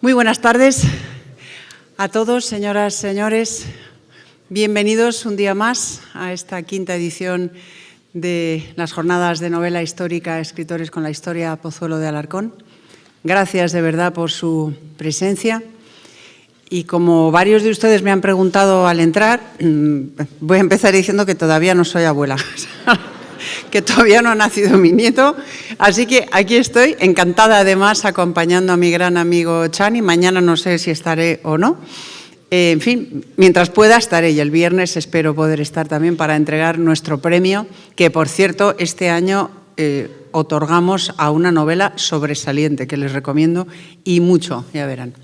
Muy buenas tardes a todos, señoras, señores. Bienvenidos un día más a esta quinta edición de las jornadas de novela histórica Escritores con la Historia Pozuelo de Alarcón. Gracias de verdad por su presencia. Y como varios de ustedes me han preguntado al entrar, voy a empezar diciendo que todavía no soy abuela, que todavía no ha nacido mi nieto. Así que aquí estoy, encantada además, acompañando a mi gran amigo Chani. Mañana no sé si estaré o no. En fin, mientras pueda estaré, y el viernes espero poder estar también para entregar nuestro premio, que por cierto este año otorgamos a una novela sobresaliente que les recomiendo y mucho, ya verán.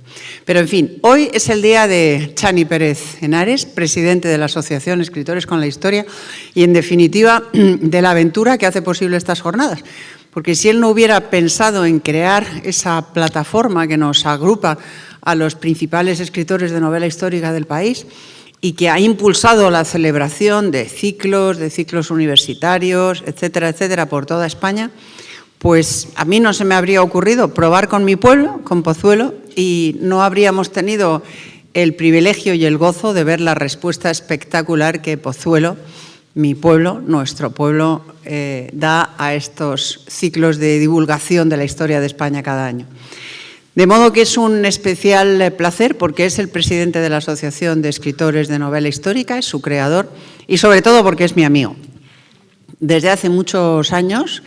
Pero en fin, hoy es el día de Chani Pérez Henares, presidente de la Asociación Escritores con la Historia y en definitiva de la aventura que hace posible estas jornadas. Porque si él no hubiera pensado en crear esa plataforma que nos agrupa a los principales escritores de novela histórica del país y que ha impulsado la celebración de ciclos universitarios, etcétera, etcétera, por toda España, pues a mí no se me habría ocurrido probar con mi pueblo, con Pozuelo, y no habríamos tenido el privilegio y el gozo de ver la respuesta espectacular que Pozuelo, mi pueblo, nuestro pueblo, da a estos ciclos de divulgación de la historia de España cada año. De modo que es un especial placer porque es el presidente de la Asociación de Escritores de Novela Histórica, es su creador y sobre todo porque es mi amigo. Desde hace muchos años,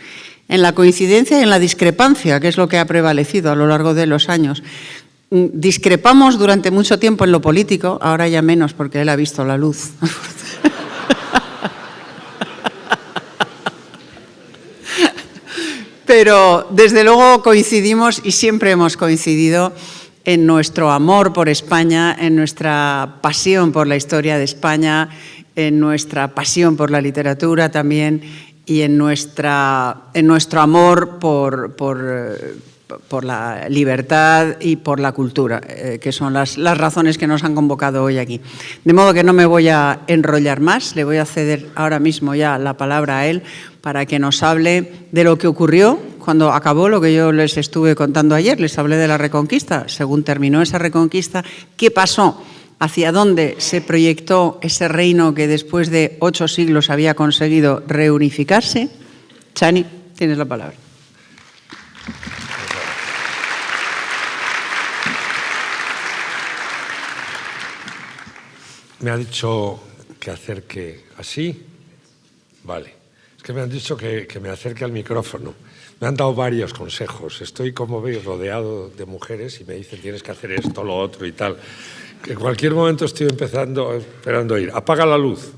en la coincidencia y en la discrepancia, que es lo que ha prevalecido a lo largo de los años. Discrepamos durante mucho tiempo en lo político, ahora ya menos porque él ha visto la luz. Pero desde luego coincidimos y siempre hemos coincidido en nuestro amor por España, en nuestra pasión por la historia de España, en nuestra pasión por la literatura también y en nuestro amor por la libertad y por la cultura, que son las razones que nos han convocado hoy aquí. De modo que no me voy a enrollar más, le voy a ceder ahora mismo ya la palabra a él para que nos hable de lo que ocurrió cuando acabó lo que yo les estuve contando ayer. Les hablé de la Reconquista. Según terminó esa Reconquista, ¿qué pasó? ¿Hacia dónde se proyectó ese reino que después de 8 siglos había conseguido reunificarse? Chani, tienes la palabra. Me ha dicho que acerque así. Vale. Es que me han dicho que me acerque al micrófono. Me han dado varios consejos. Estoy, como veis, rodeado de mujeres y me dicen tienes que hacer esto, lo otro y tal. Que en cualquier momento estoy esperando a ir. Apaga la luz.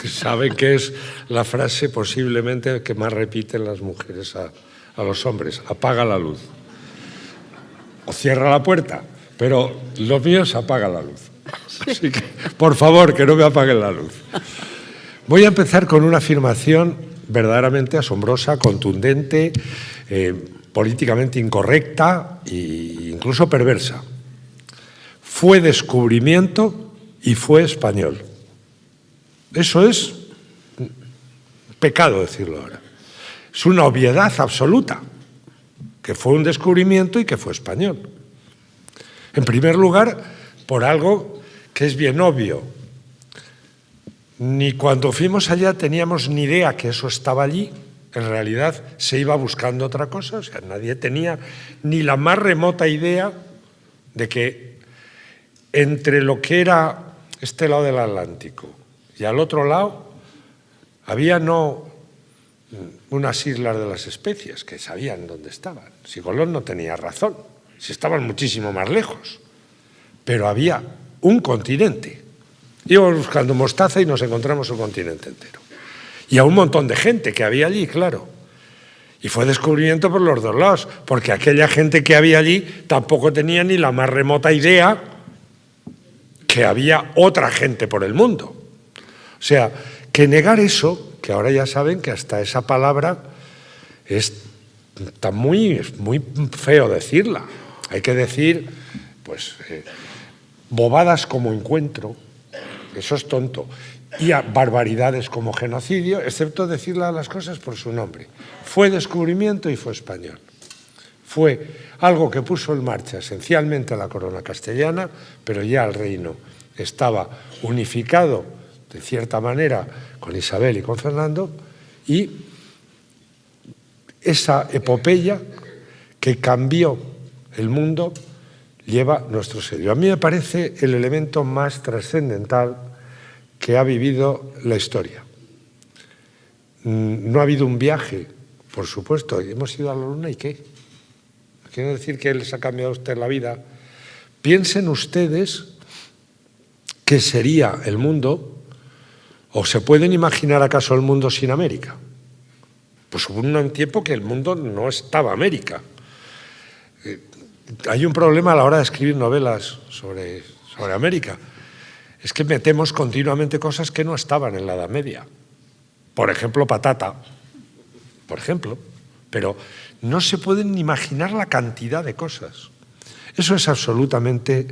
Saben que es la frase posiblemente que más repiten las mujeres a los hombres. Apaga la luz. O cierra la puerta. Pero lo mío es apaga la luz. Así que, por favor, que no me apaguen la luz. Voy a empezar con una afirmación verdaderamente asombrosa, contundente, políticamente incorrecta e incluso perversa. Fue descubrimiento y fue español. Eso es pecado decirlo ahora. Es una obviedad absoluta, que fue un descubrimiento y que fue español. En primer lugar, por algo que es bien obvio. Ni cuando fuimos allá teníamos ni idea que eso estaba allí. En realidad se iba buscando otra cosa. O sea, nadie tenía ni la más remota idea de que entre lo que era este lado del Atlántico y al otro lado había no unas islas de las Especias que sabían dónde estaban. Si Colón no tenía razón, si estaban muchísimo más lejos. Pero había un continente. Íbamos buscando mostaza y nos encontramos un continente entero. Y a un montón de gente que había allí, claro. Y fue descubrimiento por los dos lados, porque aquella gente que había allí tampoco tenía ni la más remota idea que había otra gente por el mundo. O sea, que negar eso, que ahora ya saben que hasta esa palabra está muy feo decirla. Hay que decir, pues, bobadas como encuentro. Eso es tonto. Y a barbaridades como genocidio, excepto decirle las cosas por su nombre. Fue descubrimiento y fue español. Fue algo que puso en marcha esencialmente la corona castellana, pero ya el reino estaba unificado de cierta manera con Isabel y con Fernando, y esa epopeya que cambió el mundo lleva nuestro sello. A mí me parece el elemento más trascendental que ha vivido la historia. No ha habido un viaje, por supuesto, hemos ido a la Luna y ¿qué? ¿Quiere decir que les ha cambiado a usted la vida? Piensen ustedes qué sería el mundo, o se pueden imaginar acaso el mundo sin América. Pues hubo un tiempo que el mundo no estaba América. Hay un problema a la hora de escribir novelas sobre América. Es que metemos continuamente cosas que no estaban en la Edad Media. Por ejemplo, patata. Por ejemplo. Pero no se pueden ni imaginar la cantidad de cosas. Eso es absolutamente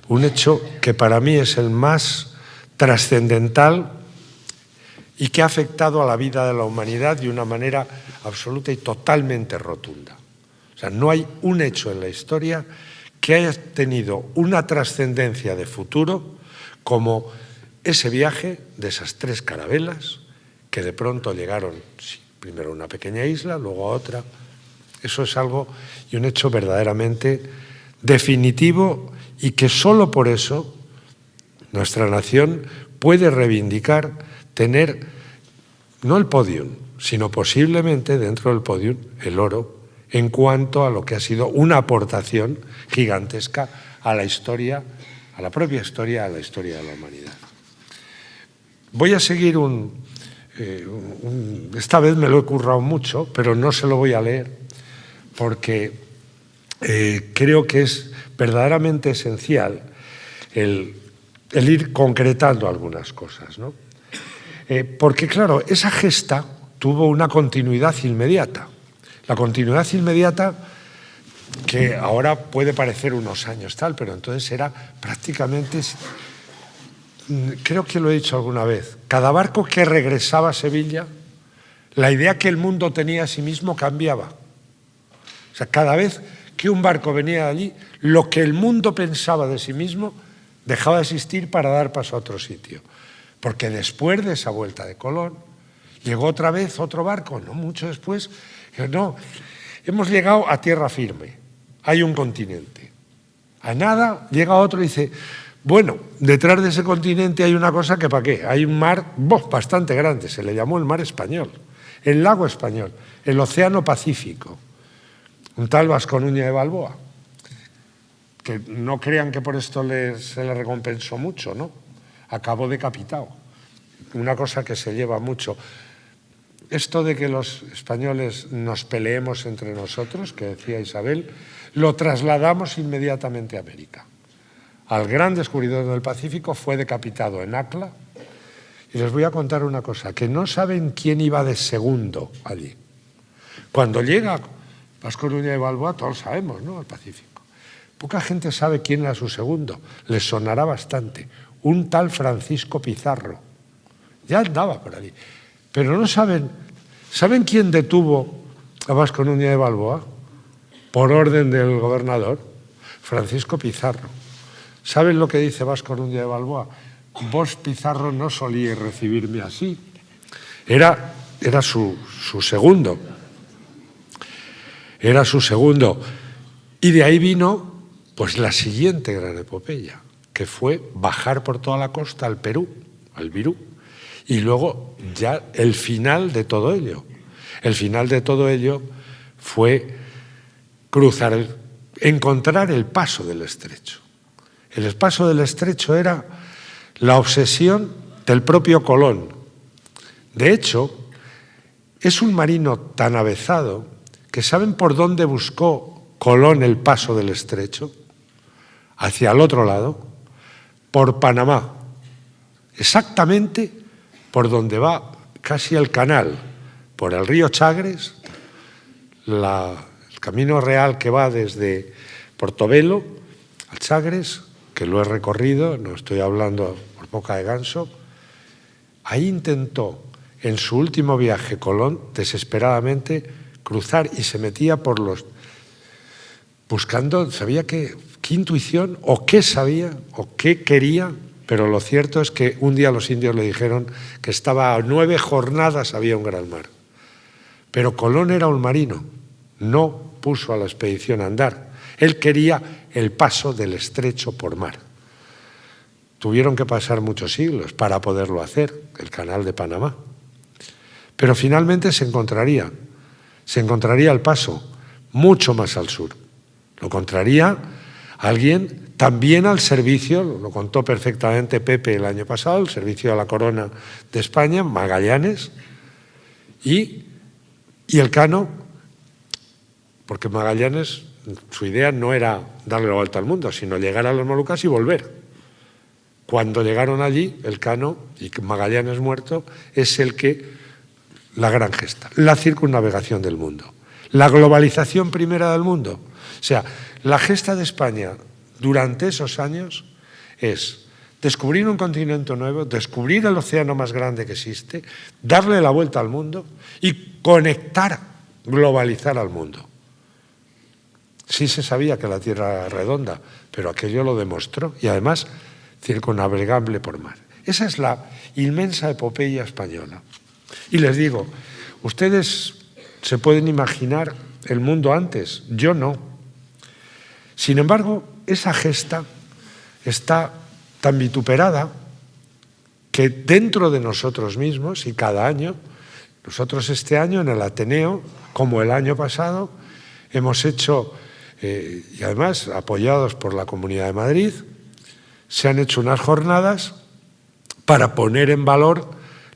un hecho que para mí es el más trascendental y que ha afectado a la vida de la humanidad de una manera absoluta y totalmente rotunda. O sea, no hay un hecho en la historia que haya tenido una trascendencia de futuro como ese viaje de esas 3 carabelas que de pronto llegaron, sí, primero a una pequeña isla, luego a otra. Eso es algo y un hecho verdaderamente definitivo y que solo por eso nuestra nación puede reivindicar tener no el podium, sino posiblemente dentro del podium el oro en cuanto a lo que ha sido una aportación gigantesca a la historia, a la propia historia, a la historia de la humanidad. Voy a seguir esta vez me lo he currado mucho, pero no se lo voy a leer porque creo que es verdaderamente esencial el ir concretando algunas cosas, ¿no? Porque, claro, esa gesta tuvo una continuidad inmediata. La continuidad inmediata, que ahora puede parecer unos años tal, pero entonces era prácticamente, creo que lo he dicho alguna vez, cada barco que regresaba a Sevilla, la idea que el mundo tenía a sí mismo cambiaba. O sea, cada vez que un barco venía de allí, lo que el mundo pensaba de sí mismo dejaba de existir para dar paso a otro sitio. Porque después de esa vuelta de Colón, llegó otra vez otro barco, no mucho después, no, hemos llegado a tierra firme, hay un continente. A nada llega otro y dice, bueno, detrás de ese continente hay una cosa que ¿para qué? Hay un mar bastante grande, se le llamó el mar Español, el lago Español, el océano Pacífico, un tal Vasco Núñez de Balboa, que no crean que por esto se le recompensó mucho, ¿no? Acabó decapitado, una cosa que se lleva mucho. Esto de que los españoles nos peleemos entre nosotros, que decía Isabel, lo trasladamos inmediatamente a América. Al gran descubridor del Pacífico fue decapitado en Acla, y les voy a contar una cosa, que no saben quién iba de segundo allí. Cuando llega Vasco Núñez de Balboa, todos sabemos, ¿no?, al Pacífico. Poca gente sabe quién era su segundo, les sonará bastante. Un tal Francisco Pizarro. Ya andaba por allí. Pero no saben quién detuvo a Vasco Núñez de Balboa por orden del gobernador? Francisco Pizarro. ¿Saben lo que dice Vasco Núñez de Balboa? Vos, Pizarro, no solíais recibirme así. Era su segundo. Era su segundo. Y de ahí vino pues la siguiente gran epopeya, que fue bajar por toda la costa al Perú, al Virú, y luego ya el final de todo ello. El final de todo ello fue encontrar el paso del estrecho. El paso del estrecho era la obsesión del propio Colón. De hecho, es un marino tan avezado que ¿saben por dónde buscó Colón el paso del estrecho? Hacia el otro lado, por Panamá, exactamente por donde va casi el canal, por el río Chagres, el camino real que va desde Portobelo al Chagres, que lo he recorrido, no estoy hablando por boca de ganso. Ahí intentó, en su último viaje, Colón, desesperadamente cruzar y se metía por los buscando, sabía qué intuición, o qué sabía, o qué quería, pero lo cierto es que un día los indios le dijeron que estaba a 9 jornadas, había un gran mar. Pero Colón era un marino, no puso a la expedición a andar. Él quería el paso del estrecho por mar. Tuvieron que pasar muchos siglos para poderlo hacer, el canal de Panamá. Pero finalmente se encontraría el paso mucho más al sur. Lo encontraría alguien también al servicio, lo contó perfectamente Pepe el año pasado, el servicio a la corona de España, Magallanes, y Elcano, porque Magallanes, su idea no era darle la vuelta al mundo, sino llegar a las Molucas y volver. Cuando llegaron allí, Elcano, y Magallanes muerto, es la gran gesta, la circunnavegación del mundo, la globalización primera del mundo. O sea, la gesta de España durante esos años es descubrir un continente nuevo, descubrir el océano más grande que existe, darle la vuelta al mundo y conectar, globalizar al mundo. Sí se sabía que la Tierra era redonda, pero aquello lo demostró y además circunnavegable por mar. Esa es la inmensa epopeya española. Y les digo, ustedes se pueden imaginar el mundo antes, yo no. Sin embargo, esa gesta está tan vituperada que dentro de nosotros mismos, y cada año, nosotros este año en el Ateneo, como el año pasado, hemos hecho, y además apoyados por la Comunidad de Madrid, se han hecho unas jornadas para poner en valor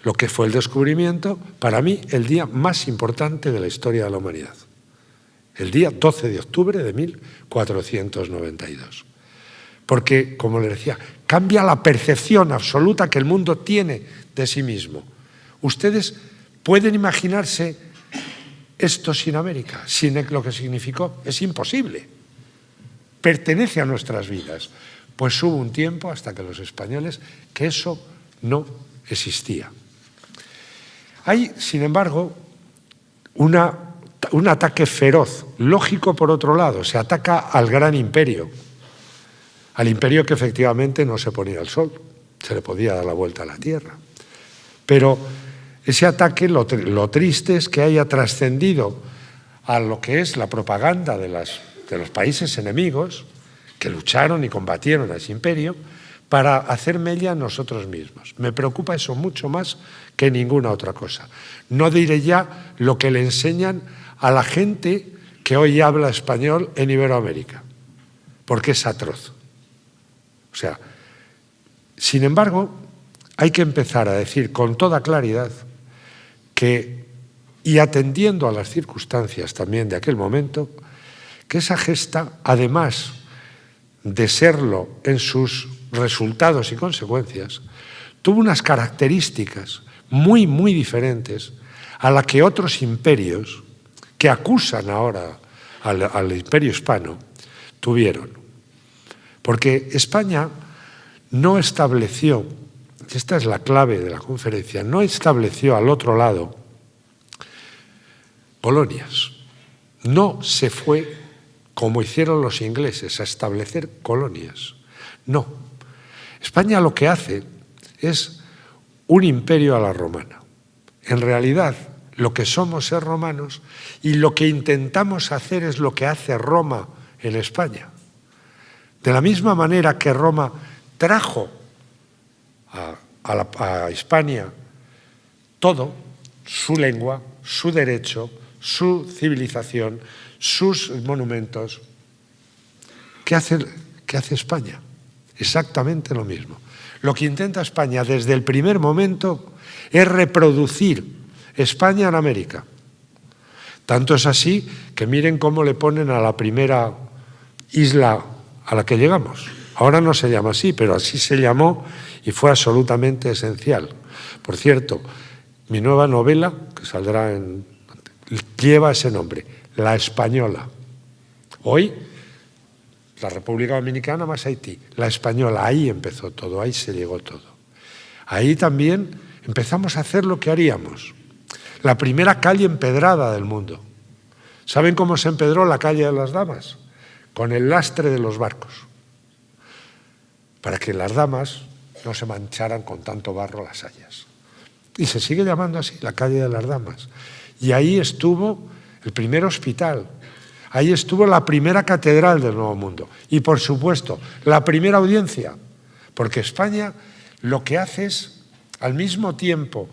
lo que fue el descubrimiento, para mí, el día más importante de la historia de la humanidad. El día 12 de octubre de 1492. Porque, como les decía, cambia la percepción absoluta que el mundo tiene de sí mismo. Ustedes pueden imaginarse esto sin América, sin lo que significó. Es imposible. Pertenece a nuestras vidas. Pues hubo un tiempo, hasta que los españoles, que eso no existía. Hay, sin embargo, un ataque feroz, lógico por otro lado, se ataca al gran imperio, al imperio que efectivamente no se ponía al sol, se le podía dar la vuelta a la tierra. Pero ese ataque, lo triste es que haya trascendido a lo que es la propaganda de los países enemigos que lucharon y combatieron a ese imperio para hacer mella en nosotros mismos. Me preocupa eso mucho más que ninguna otra cosa. No diré ya lo que le enseñan a la gente que hoy habla español en Iberoamérica, porque es atroz. O sea, sin embargo, hay que empezar a decir con toda claridad que, y atendiendo a las circunstancias también de aquel momento, que esa gesta, además de serlo en sus resultados y consecuencias, tuvo unas características muy, muy diferentes a la que otros imperios que acusan ahora al imperio hispano tuvieron. Porque España no estableció, esta es la clave de la conferencia, no estableció al otro lado colonias. No se fue, como hicieron los ingleses, a establecer colonias. No. España lo que hace es un imperio a la romana. En realidad, lo que somos es romanos y lo que intentamos hacer es lo que hace Roma en España. De la misma manera que Roma trajo a Hispania todo, su lengua, su derecho, su civilización, sus monumentos. ¿Qué hace España? Exactamente lo mismo. Lo que intenta España desde el primer momento es reproducir España en América. Tanto es así que miren cómo le ponen a la primera isla a la que llegamos. Ahora no se llama así, pero así se llamó y fue absolutamente esencial. Por cierto, mi nueva novela, que saldrá lleva ese nombre, La Española. Hoy, la República Dominicana más Haití. La Española, ahí empezó todo, ahí se llegó todo. Ahí también empezamos a hacer lo que haríamos. La primera calle empedrada del mundo. ¿Saben cómo se empedró la calle de las Damas? con el lastre de los barcos, para que las damas no se mancharan con tanto barro las sayas. Y se sigue llamando así, la calle de las damas. Y ahí estuvo el primer hospital, ahí estuvo la primera catedral del Nuevo Mundo y, por supuesto, la primera audiencia, porque España lo que hace es, al mismo tiempo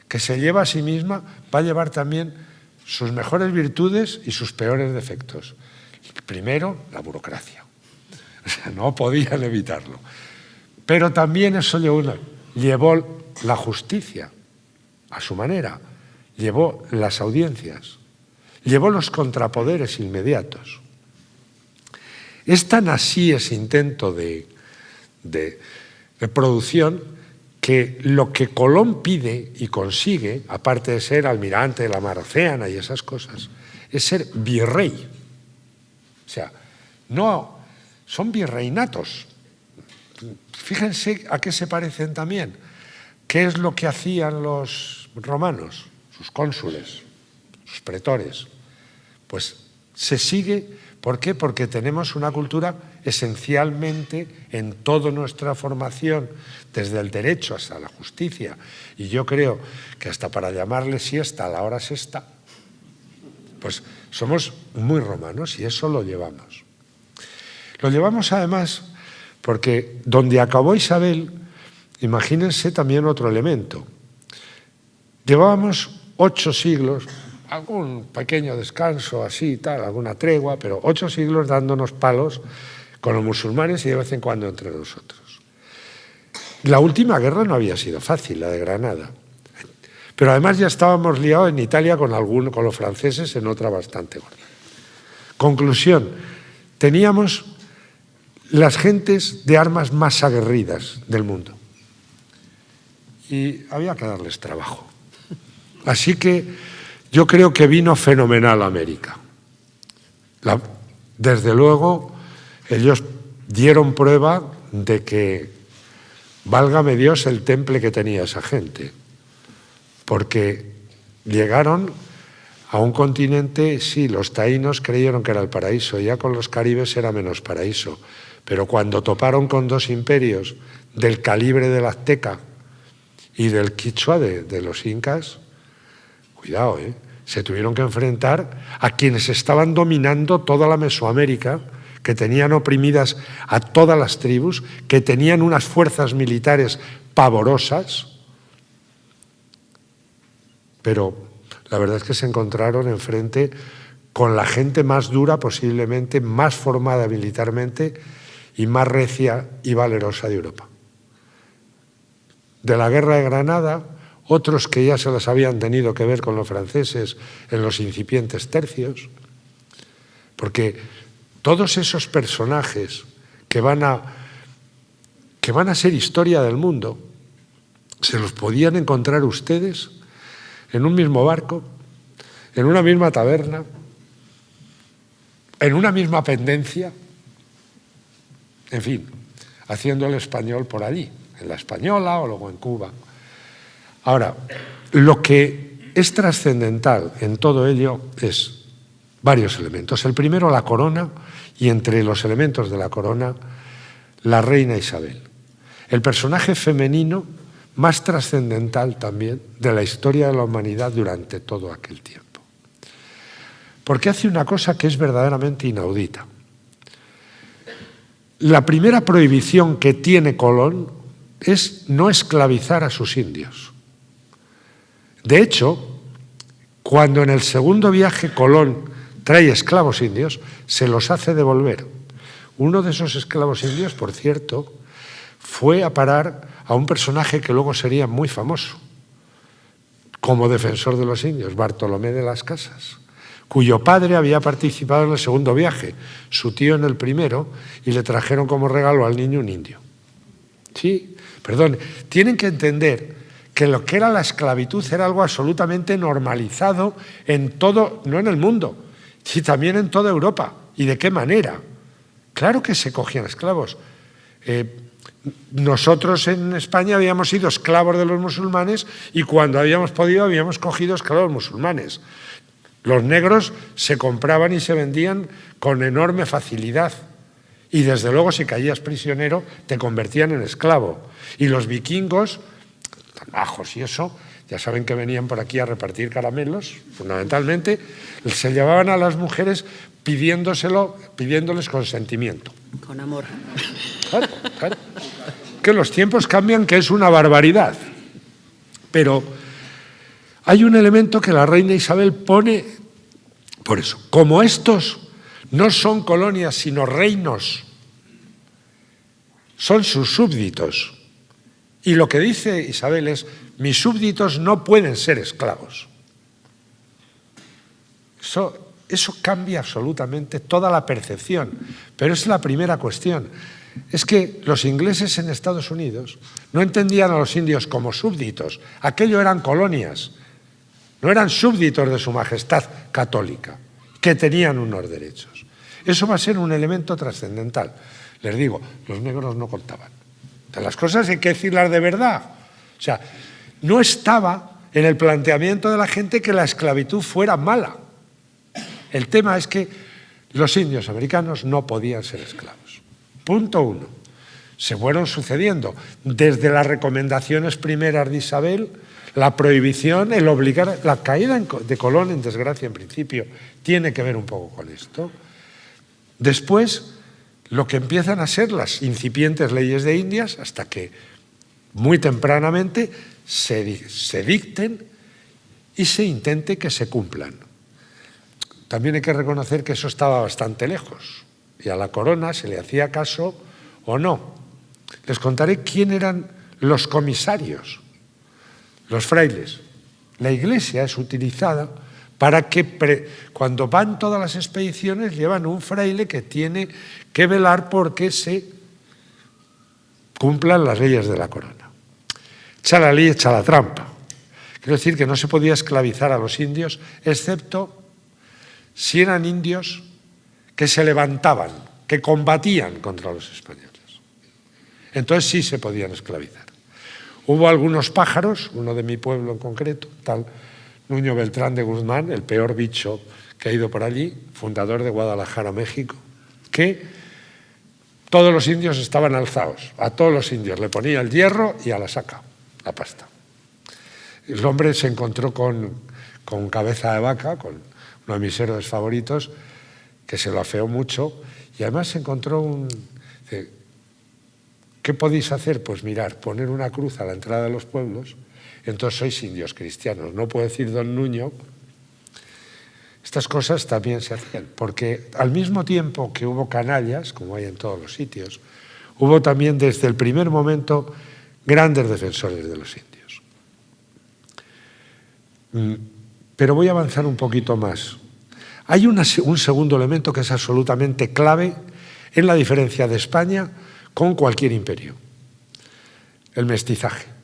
que se lleva a sí misma, va a llevar también sus mejores virtudes y sus peores defectos. Primero, la burocracia. O sea, no podían evitarlo. Pero también eso llevó la justicia a su manera, llevó las audiencias, llevó los contrapoderes inmediatos. Es tan así ese intento de producción que lo que Colón pide y consigue, aparte de ser almirante de la Mar Océana y esas cosas, es ser virrey. O sea, no, son virreinatos. Fíjense a qué se parecen también. ¿Qué es lo que hacían los romanos, sus cónsules, sus pretores? Pues se sigue. ¿Por qué? Porque tenemos una cultura esencialmente en toda nuestra formación, desde el derecho hasta la justicia. Y yo creo que hasta para llamarle siesta a la hora sexta, pues somos muy romanos y eso lo llevamos. Lo llevamos además porque donde acabó Isabel, imagínense también otro elemento. Llevábamos 8 siglos, algún pequeño descanso así, tal, alguna tregua, pero 8 siglos dándonos palos con los musulmanes y de vez en cuando entre nosotros. La última guerra no había sido fácil, la de Granada. Pero además ya estábamos liados en Italia con los franceses en otra bastante gorda. Conclusión, teníamos las gentes de armas más aguerridas del mundo. Y había que darles trabajo. Así que yo creo que vino fenomenal América. Desde luego, ellos dieron prueba de que, válgame Dios, el temple que tenía esa gente. Porque llegaron a un continente, sí, los taínos creyeron que era el paraíso, ya con los caribes era menos paraíso. Pero cuando toparon con 2 imperios del calibre del azteca y del quichua de los incas, cuidado, se tuvieron que enfrentar a quienes estaban dominando toda la Mesoamérica, que tenían oprimidas a todas las tribus, que tenían unas fuerzas militares pavorosas, pero la verdad es que se encontraron enfrente con la gente más dura, posiblemente más formada militarmente y más recia y valerosa de Europa. De la guerra de Granada, otros que ya se las habían tenido que ver con los franceses en los incipientes tercios, porque todos esos personajes que van a ser historia del mundo, se los podían encontrar ustedes en un mismo barco, en una misma taberna, en una misma pendencia, en fin, haciendo el español por allí, en la Española o luego en Cuba. Ahora, lo que es trascendental en todo ello es varios elementos. El primero, la corona, y entre los elementos de la corona, la reina Isabel. El personaje femenino más trascendental también de la historia de la humanidad durante todo aquel tiempo. Porque hace una cosa que es verdaderamente inaudita. La primera prohibición que tiene Colón es no esclavizar a sus indios. De hecho, cuando en el segundo viaje Colón trae esclavos indios, se los hace devolver. Uno de esos esclavos indios, por cierto, fue a parar a un personaje que luego sería muy famoso como defensor de los indios, Bartolomé de las Casas, cuyo padre había participado en el segundo viaje, su tío en el primero, y le trajeron como regalo al niño un indio. Sí, perdón, tienen que entender que lo que era la esclavitud era algo absolutamente normalizado en todo, no en el mundo, sino también en toda Europa. ¿Y de qué manera? Claro que se cogían esclavos. Nosotros en España habíamos sido esclavos de los musulmanes y cuando habíamos podido habíamos cogido esclavos musulmanes. Los negros se compraban y se vendían con enorme facilidad. Y desde luego, si caías prisionero, te convertían en esclavo. Y los vikingos, tan majos y eso, ya saben que venían por aquí a repartir caramelos, fundamentalmente, se llevaban a las mujeres pidiéndoles consentimiento. Con amor. Claro, claro. Que los tiempos cambian, que es una barbaridad. Pero hay un elemento que la reina Isabel pone, por eso, como estos no son colonias sino reinos, son sus súbditos. Y lo que dice Isabel es, mis súbditos no pueden ser esclavos. Eso cambia absolutamente toda la percepción, pero es la primera cuestión. Es que los ingleses en Estados Unidos no entendían a los indios como súbditos, aquello eran colonias, no eran súbditos de su majestad católica, que tenían unos derechos. Eso va a ser un elemento trascendental. Les digo, los negros no contaban. De las cosas hay que decirlas de verdad. O sea, no estaba en el planteamiento de la gente que la esclavitud fuera mala. El tema es que los indios americanos no podían ser esclavos. Punto uno. Se fueron sucediendo desde las recomendaciones primeras de Isabel, la prohibición, el obligar, la caída de Colón en desgracia en principio tiene que ver un poco con esto. Después, lo que empiezan a ser las incipientes leyes de Indias, hasta que muy tempranamente se dicten y se intente que se cumplan. También hay que reconocer que eso estaba bastante lejos y a la corona se le hacía caso o no. Les contaré quién eran los comisarios, los frailes. La iglesia es utilizada para que cuando van todas las expediciones llevan un fraile que tiene que velar porque se cumplan las leyes de la corona. Echa la ley, echa la trampa. Quiero decir que no se podía esclavizar a los indios, excepto si eran indios que se levantaban, que combatían contra los españoles. Entonces sí se podían esclavizar. Hubo algunos pájaros, uno de mi pueblo en concreto, tal Nuño Beltrán de Guzmán, el peor bicho que ha ido por allí, fundador de Guadalajara, México, que todos los indios estaban alzados. A todos los indios le ponía el hierro y a la saca, la pasta. El hombre se encontró con Cabeza de Vaca, con uno de mis héroes favoritos, que se lo afeó mucho, y además se encontró ¿qué podéis hacer? Pues mirar, poner una cruz a la entrada de los pueblos, entonces sois indios cristianos. No puedo decir don Nuño. Estas cosas también se hacían, porque al mismo tiempo que hubo canallas, como hay en todos los sitios, hubo también desde el primer momento grandes defensores de los indios. Pero voy a avanzar un poquito más. Hay un segundo elemento que es absolutamente clave en la diferencia de España con cualquier imperio: el mestizaje.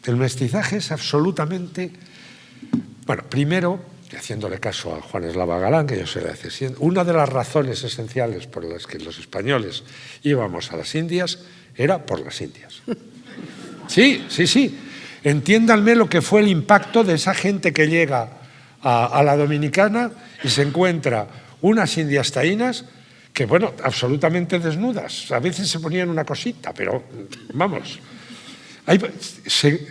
El mestizaje es absolutamente, bueno, primero, haciéndole caso a Juan Eslava Galán, que yo se le hace, una de las razones esenciales por las que los españoles íbamos a las Indias era por las Indias. Sí, sí, sí. Entiéndanme lo que fue el impacto de esa gente que llega a la Dominicana y se encuentra unas indias taínas que, bueno, absolutamente desnudas. A veces se ponían una cosita, pero vamos.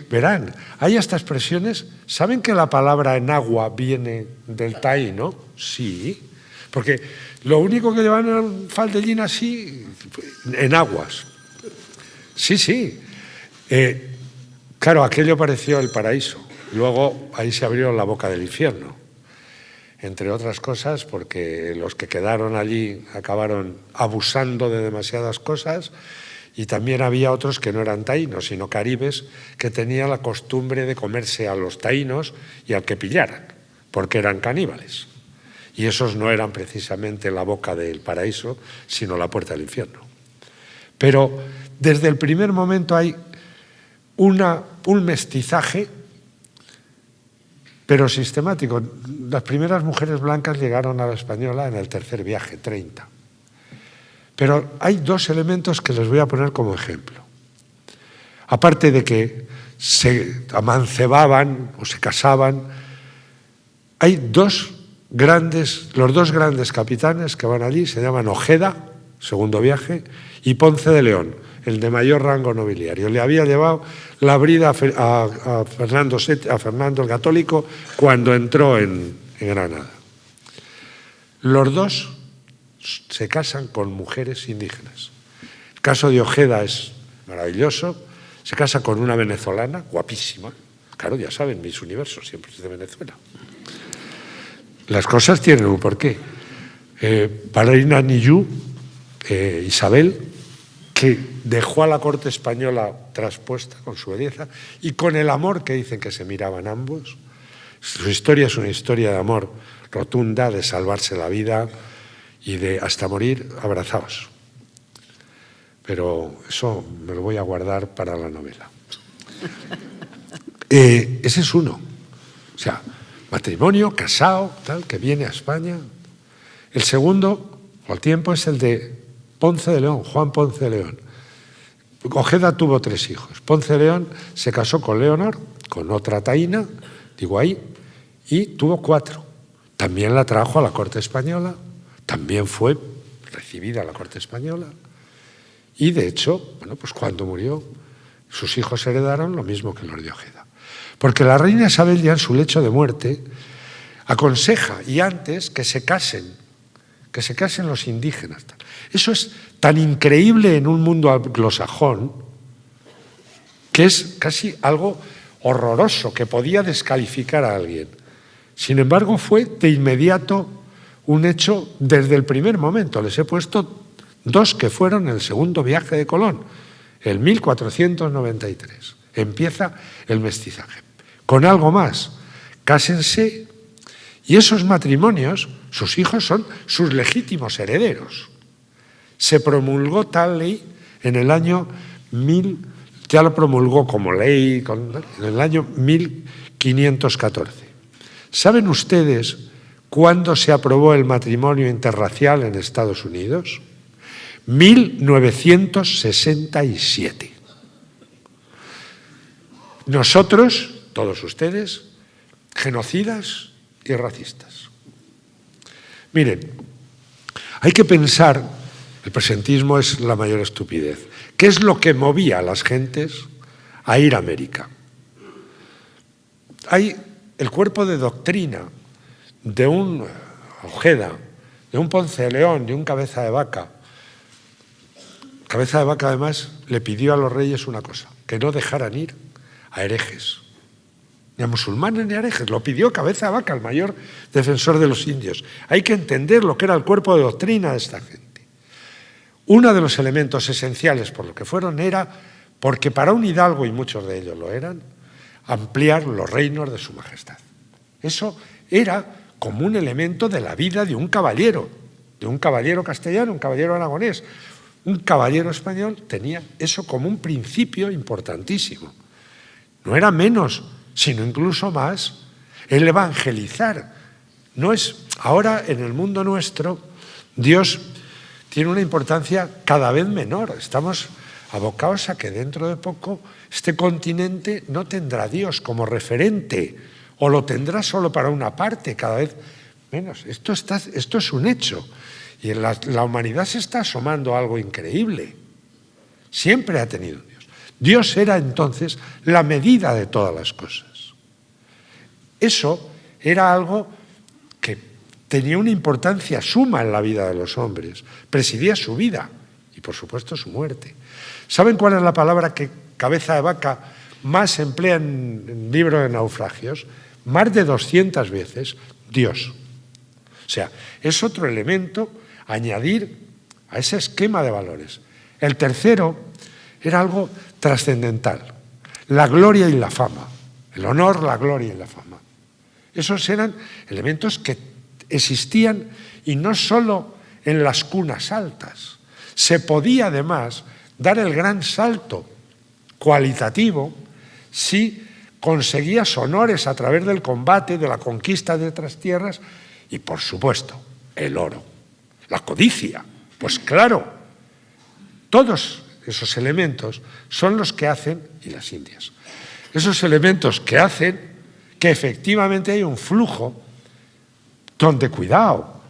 Verán, hay hasta expresiones. ¿Saben que la palabra enagua viene del taíno? Sí, porque lo único que llevan era un faldellín así, enaguas. Sí, sí. Claro, aquello pareció el paraíso. Luego ahí se abrió la boca del infierno, entre otras cosas porque los que quedaron allí acabaron abusando de demasiadas cosas, y también había otros que no eran taínos, sino caribes, que tenían la costumbre de comerse a los taínos y al que pillaran, porque eran caníbales. Y esos no eran precisamente la boca del paraíso, sino la puerta del infierno. Pero desde el primer momento hay un mestizaje, pero sistemático. Las primeras mujeres blancas llegaron a la española en el tercer viaje, 30. Pero hay dos elementos que les voy a poner como ejemplo. Aparte de que se amancebaban o se casaban, hay dos los dos grandes capitanes que van allí se llaman Ojeda, segundo viaje, y Ponce de León, el de mayor rango nobiliario. Le había llevado la brida a Fernando el Católico cuando entró en Granada. Los dos se casan con mujeres indígenas. El caso de Ojeda es maravilloso. Se casa con una venezolana, guapísima. Claro, ya saben, Miss Universo siempre es de Venezuela. Las cosas tienen un porqué. Paulina Niyú, Isabel, que dejó a la corte española traspuesta con su belleza y con el amor que dicen que se miraban ambos. Su historia es una historia de amor rotunda, de salvarse la vida y de hasta morir abrazados. Pero eso me lo voy a guardar para la novela. Ese es uno. O sea, matrimonio, casado, tal, que viene a España. El segundo, al tiempo, es el de Ponce de León, Juan Ponce de León. Ojeda tuvo 3 hijos. Ponce de León se casó con Leonor, con otra taína, digo ahí, y tuvo 4. También la trajo a la corte española, también fue recibida a la corte española. Y de hecho, bueno, pues cuando murió, sus hijos heredaron lo mismo que los de Ojeda. Porque la reina Isabel ya en su lecho de muerte aconseja, y antes, que se casen los indígenas. Eso es tan increíble en un mundo anglosajón que es casi algo horroroso, que podía descalificar a alguien. Sin embargo, fue de inmediato un hecho desde el primer momento. Les he puesto 2 que fueron el segundo viaje de Colón, el 1493. Empieza el mestizaje. Con algo más, cásense, y esos matrimonios, sus hijos son sus legítimos herederos. Se promulgó tal ley en el año 1000, ya lo promulgó como ley en el año 1514. ¿Saben ustedes cuándo se aprobó el matrimonio interracial en Estados Unidos? 1967. Nosotros, todos ustedes, genocidas y racistas. Miren, hay que pensar, el presentismo es la mayor estupidez. ¿Qué es lo que movía a las gentes a ir a América? Hay el cuerpo de doctrina de un Ojeda, de un Ponce de León, de un Cabeza de Vaca. Cabeza de Vaca, además, le pidió a los reyes una cosa, que no dejaran ir a herejes, ni a musulmanes ni a herejes. Lo pidió Cabeza de Vaca, el mayor defensor de los indios. Hay que entender lo que era el cuerpo de doctrina de esta gente. Uno de los elementos esenciales por lo que fueron era, porque para un hidalgo, y muchos de ellos lo eran, ampliar los reinos de su majestad. Eso era como un elemento de la vida de un caballero castellano, un caballero aragonés. Un caballero español tenía eso como un principio importantísimo. No era menos, sino incluso más, el evangelizar. No es, ahora en el mundo nuestro, Dios tiene una importancia cada vez menor. Estamos abocados a que dentro de poco este continente no tendrá a Dios como referente, o lo tendrá solo para una parte, cada vez menos. Esto es un hecho. Y en la humanidad se está asomando a algo increíble. Siempre ha tenido Dios. Dios era entonces la medida de todas las cosas. Eso era algo que tenía una importancia suma en la vida de los hombres. Presidía su vida y, por supuesto, su muerte. ¿Saben cuál es la palabra que Cabeza de Vaca más emplea en libro de naufragios? Más de 200 veces, Dios. O sea, es otro elemento añadir a ese esquema de valores. El tercero era algo trascendental, la gloria y la fama, el honor, la gloria y la fama. Esos eran elementos que existían, y no solo en las cunas altas. Se podía además dar el gran salto cualitativo si conseguías honores a través del combate, de la conquista de otras tierras y, por supuesto, el oro. La codicia, pues claro, todos esos elementos son los que hacen, y las Indias, esos elementos que hacen que efectivamente hay un flujo donde, cuidado,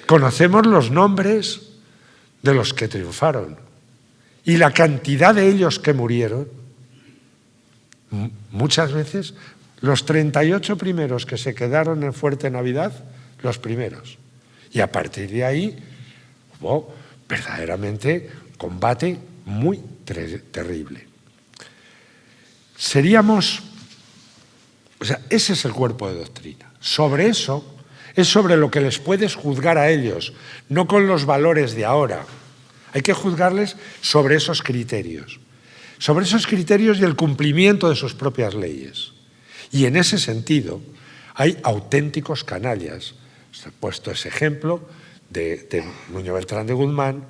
conocemos los nombres de los que triunfaron y la cantidad de ellos que murieron. Muchas veces los 38 primeros que se quedaron en Fuerte Navidad, los primeros. Y a partir de ahí hubo verdaderamente combate muy terrible. Ese es el cuerpo de doctrina. Sobre eso es sobre lo que les puedes juzgar a ellos, no con los valores de ahora. Hay que juzgarles sobre esos criterios y el cumplimiento de sus propias leyes. Y en ese sentido hay auténticos canallas. Os he puesto ese ejemplo de Nuño Beltrán de Guzmán,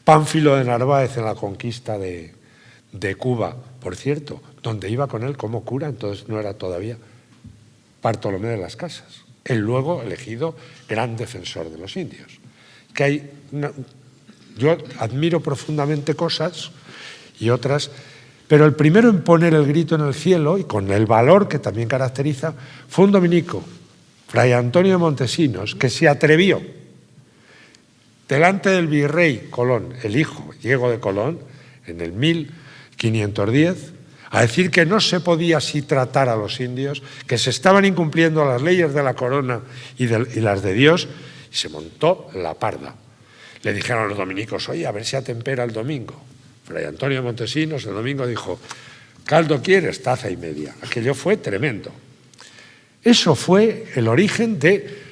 Pánfilo de Narváez en la conquista de Cuba, por cierto, donde iba con él como cura, entonces no era todavía Bartolomé de las Casas, el luego elegido gran defensor de los indios. Yo admiro profundamente cosas y otras, pero el primero en poner el grito en el cielo, y con el valor que también caracteriza, fue un dominico, Fray Antonio de Montesinos, que se atrevió delante del virrey Colón, el hijo Diego de Colón, en el 1510, a decir que no se podía así tratar a los indios, que se estaban incumpliendo las leyes de la corona y las de Dios, y se montó la parda. Le dijeron a los dominicos, oye, a ver si atempera el domingo. Fray Antonio de Montesinos el domingo dijo, caldo quieres, taza y media. Aquello fue tremendo. Eso fue el origen de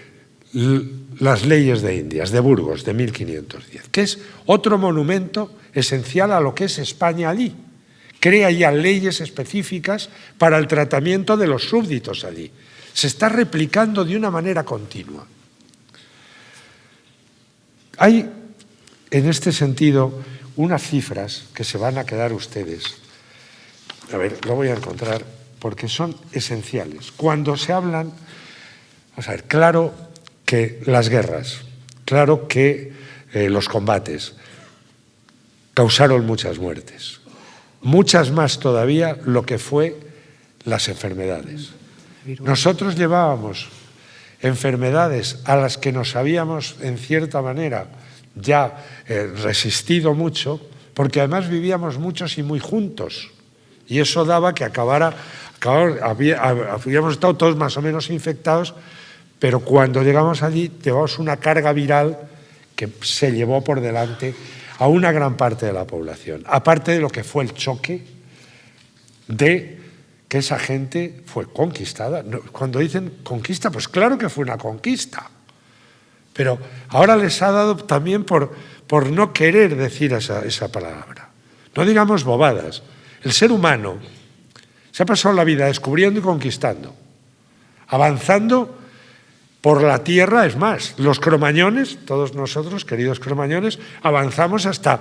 las leyes de Indias, de Burgos, de 1510, que es otro monumento esencial a lo que es España allí. Crea ya leyes específicas para el tratamiento de los súbditos allí. Se está replicando de una manera continua. Hay, en este sentido, unas cifras que se van a quedar ustedes. A ver, lo voy a encontrar porque son esenciales. Cuando se hablan, vamos a ver, claro que las guerras, claro que los combates causaron muchas muertes. Muchas más todavía lo que fue las enfermedades. Nosotros llevábamos enfermedades a las que nos habíamos, en cierta manera, ya resistido mucho, porque además vivíamos muchos y muy juntos. Y eso daba que habíamos estado todos más o menos infectados, pero cuando llegamos allí llevamos una carga viral que se llevó por delante a una gran parte de la población, aparte de lo que fue el choque de que esa gente fue conquistada. Cuando dicen conquista, pues claro que fue una conquista, pero ahora les ha dado también por no querer decir esa palabra. No digamos bobadas. El ser humano se ha pasado la vida descubriendo y conquistando, avanzando por la tierra. Es más, los cromañones, todos nosotros, queridos cromañones, avanzamos hasta,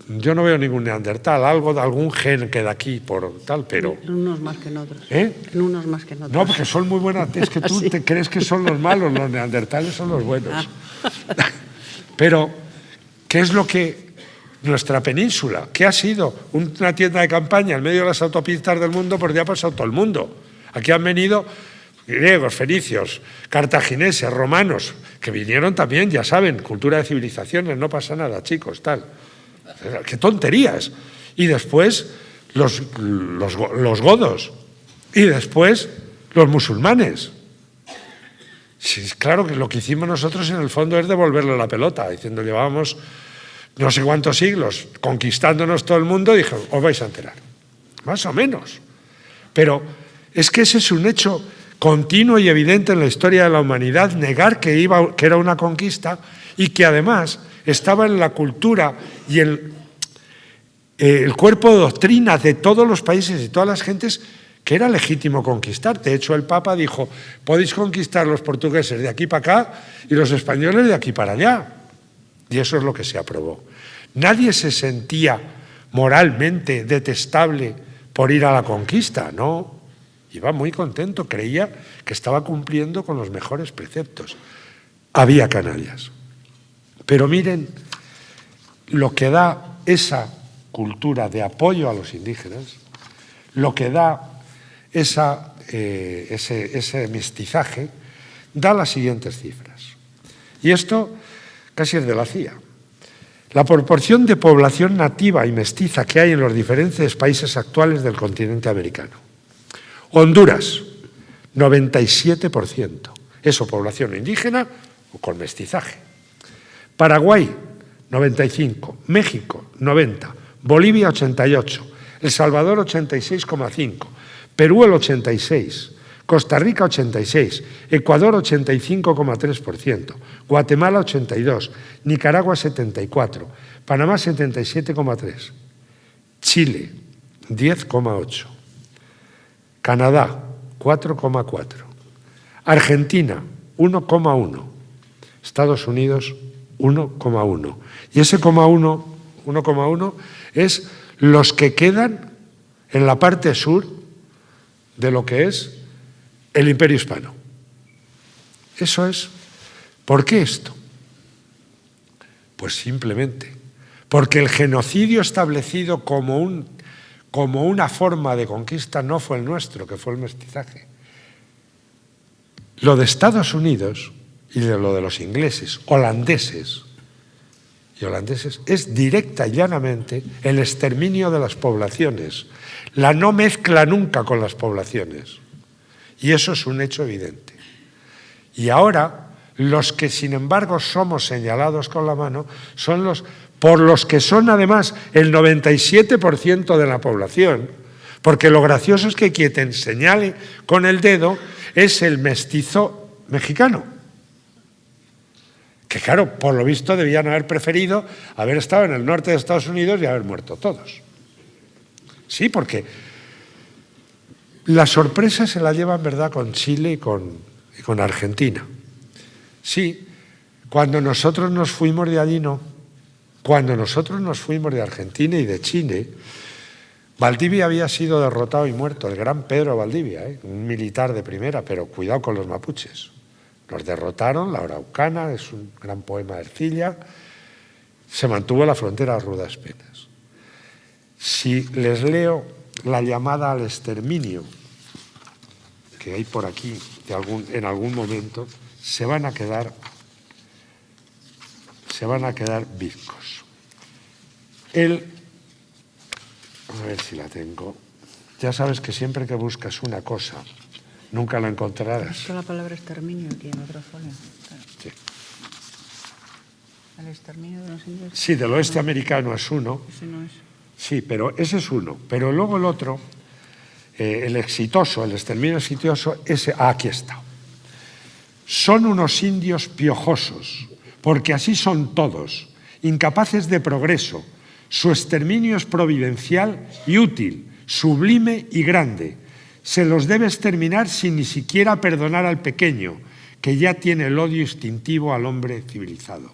yo no veo ningún neandertal, algún gen queda aquí por tal, pero... En unos más que en otros. ¿Eh? En unos más que en otros. No, porque son muy buenas, es que tú te crees que son los malos, los neandertales son los buenos. Pero, ¿qué es lo que nuestra península, que ha sido una tienda de campaña en medio de las autopistas del mundo, porque ya ha pasado todo el mundo? Aquí han venido griegos, fenicios, cartagineses, romanos, que vinieron también, ya saben, cultura de civilizaciones, no pasa nada, chicos, tal. ¡Qué tonterías! Y después los godos, y después los musulmanes. Sí, claro que lo que hicimos nosotros en el fondo es devolverle la pelota, diciendo, llevábamos no sé cuántos siglos conquistándonos todo el mundo, y dijo, os vais a enterar. Más o menos. Pero es que ese es un hecho continuo y evidente en la historia de la humanidad, negar que era una conquista y que además estaba en la cultura y el cuerpo de doctrina de todos los países y todas las gentes que era legítimo conquistar. De hecho, el Papa dijo, podéis conquistar los portugueses de aquí para acá y los españoles de aquí para allá. Y eso es lo que se aprobó. Nadie se sentía moralmente detestable por ir a la conquista, no. Iba muy contento, creía que estaba cumpliendo con los mejores preceptos. Había canallas. Pero miren lo que da esa cultura de apoyo a los indígenas, lo que da ese mestizaje, da las siguientes cifras. Y esto casi es de la CIA. La proporción de población nativa y mestiza que hay en los diferentes países actuales del continente americano. Honduras, 97%. Eso, población indígena o con mestizaje. Paraguay, 95%. México, 90%. Bolivia, 88%. El Salvador, 86,5%. Perú, el 86%. Costa Rica, 86%. Ecuador, 85,3%. Guatemala, 82%. Nicaragua, 74%. Panamá, 77,3%. Chile, 10,8%. Canadá, 4,4%. Argentina, 1,1%. Estados Unidos, 1,1%. Y ese 1,1 es los que quedan en la parte sur de lo que es el Imperio Hispano. Eso es. ¿Por qué esto? Pues simplemente porque el genocidio establecido como una forma de conquista no fue el nuestro, que fue el mestizaje. Lo de Estados Unidos y lo de los ingleses, holandeses es directa y llanamente el exterminio de las poblaciones, la no mezcla nunca con las poblaciones. Y eso es un hecho evidente. Y ahora, los que sin embargo somos señalados con la mano son por los que son además el 97% de la población, porque lo gracioso es que quien te señale con el dedo es el mestizo mexicano, que claro, por lo visto debían haber preferido haber estado en el norte de Estados Unidos y haber muerto todos. Sí, porque la sorpresa se la lleva en verdad con Chile y con Argentina. Sí, cuando nosotros nos fuimos de allí, no. Cuando nosotros nos fuimos de Argentina y de Chile, Valdivia había sido derrotado y muerto, el gran Pedro Valdivia, un militar de primera, pero cuidado con los mapuches. Los derrotaron, la Araucana, es un gran poema de Ercilla, se mantuvo la frontera a rudas penas. Si les leo la llamada al exterminio que hay por aquí en algún momento, se van a quedar bizcos. A ver si la tengo. Ya sabes que siempre que buscas una cosa, nunca la encontrarás. Está la palabra exterminio aquí en otra folio. Claro. Sí. ¿El exterminio de los indios? Sí, del oeste americano es uno. Ese no es. Sí, pero ese es uno. Pero luego el otro, el exitoso, el exterminio exitoso, aquí está. Son unos indios piojosos, porque así son todos, incapaces de progreso. Su exterminio es providencial y útil, sublime y grande. Se los debe exterminar sin ni siquiera perdonar al pequeño, que ya tiene el odio instintivo al hombre civilizado.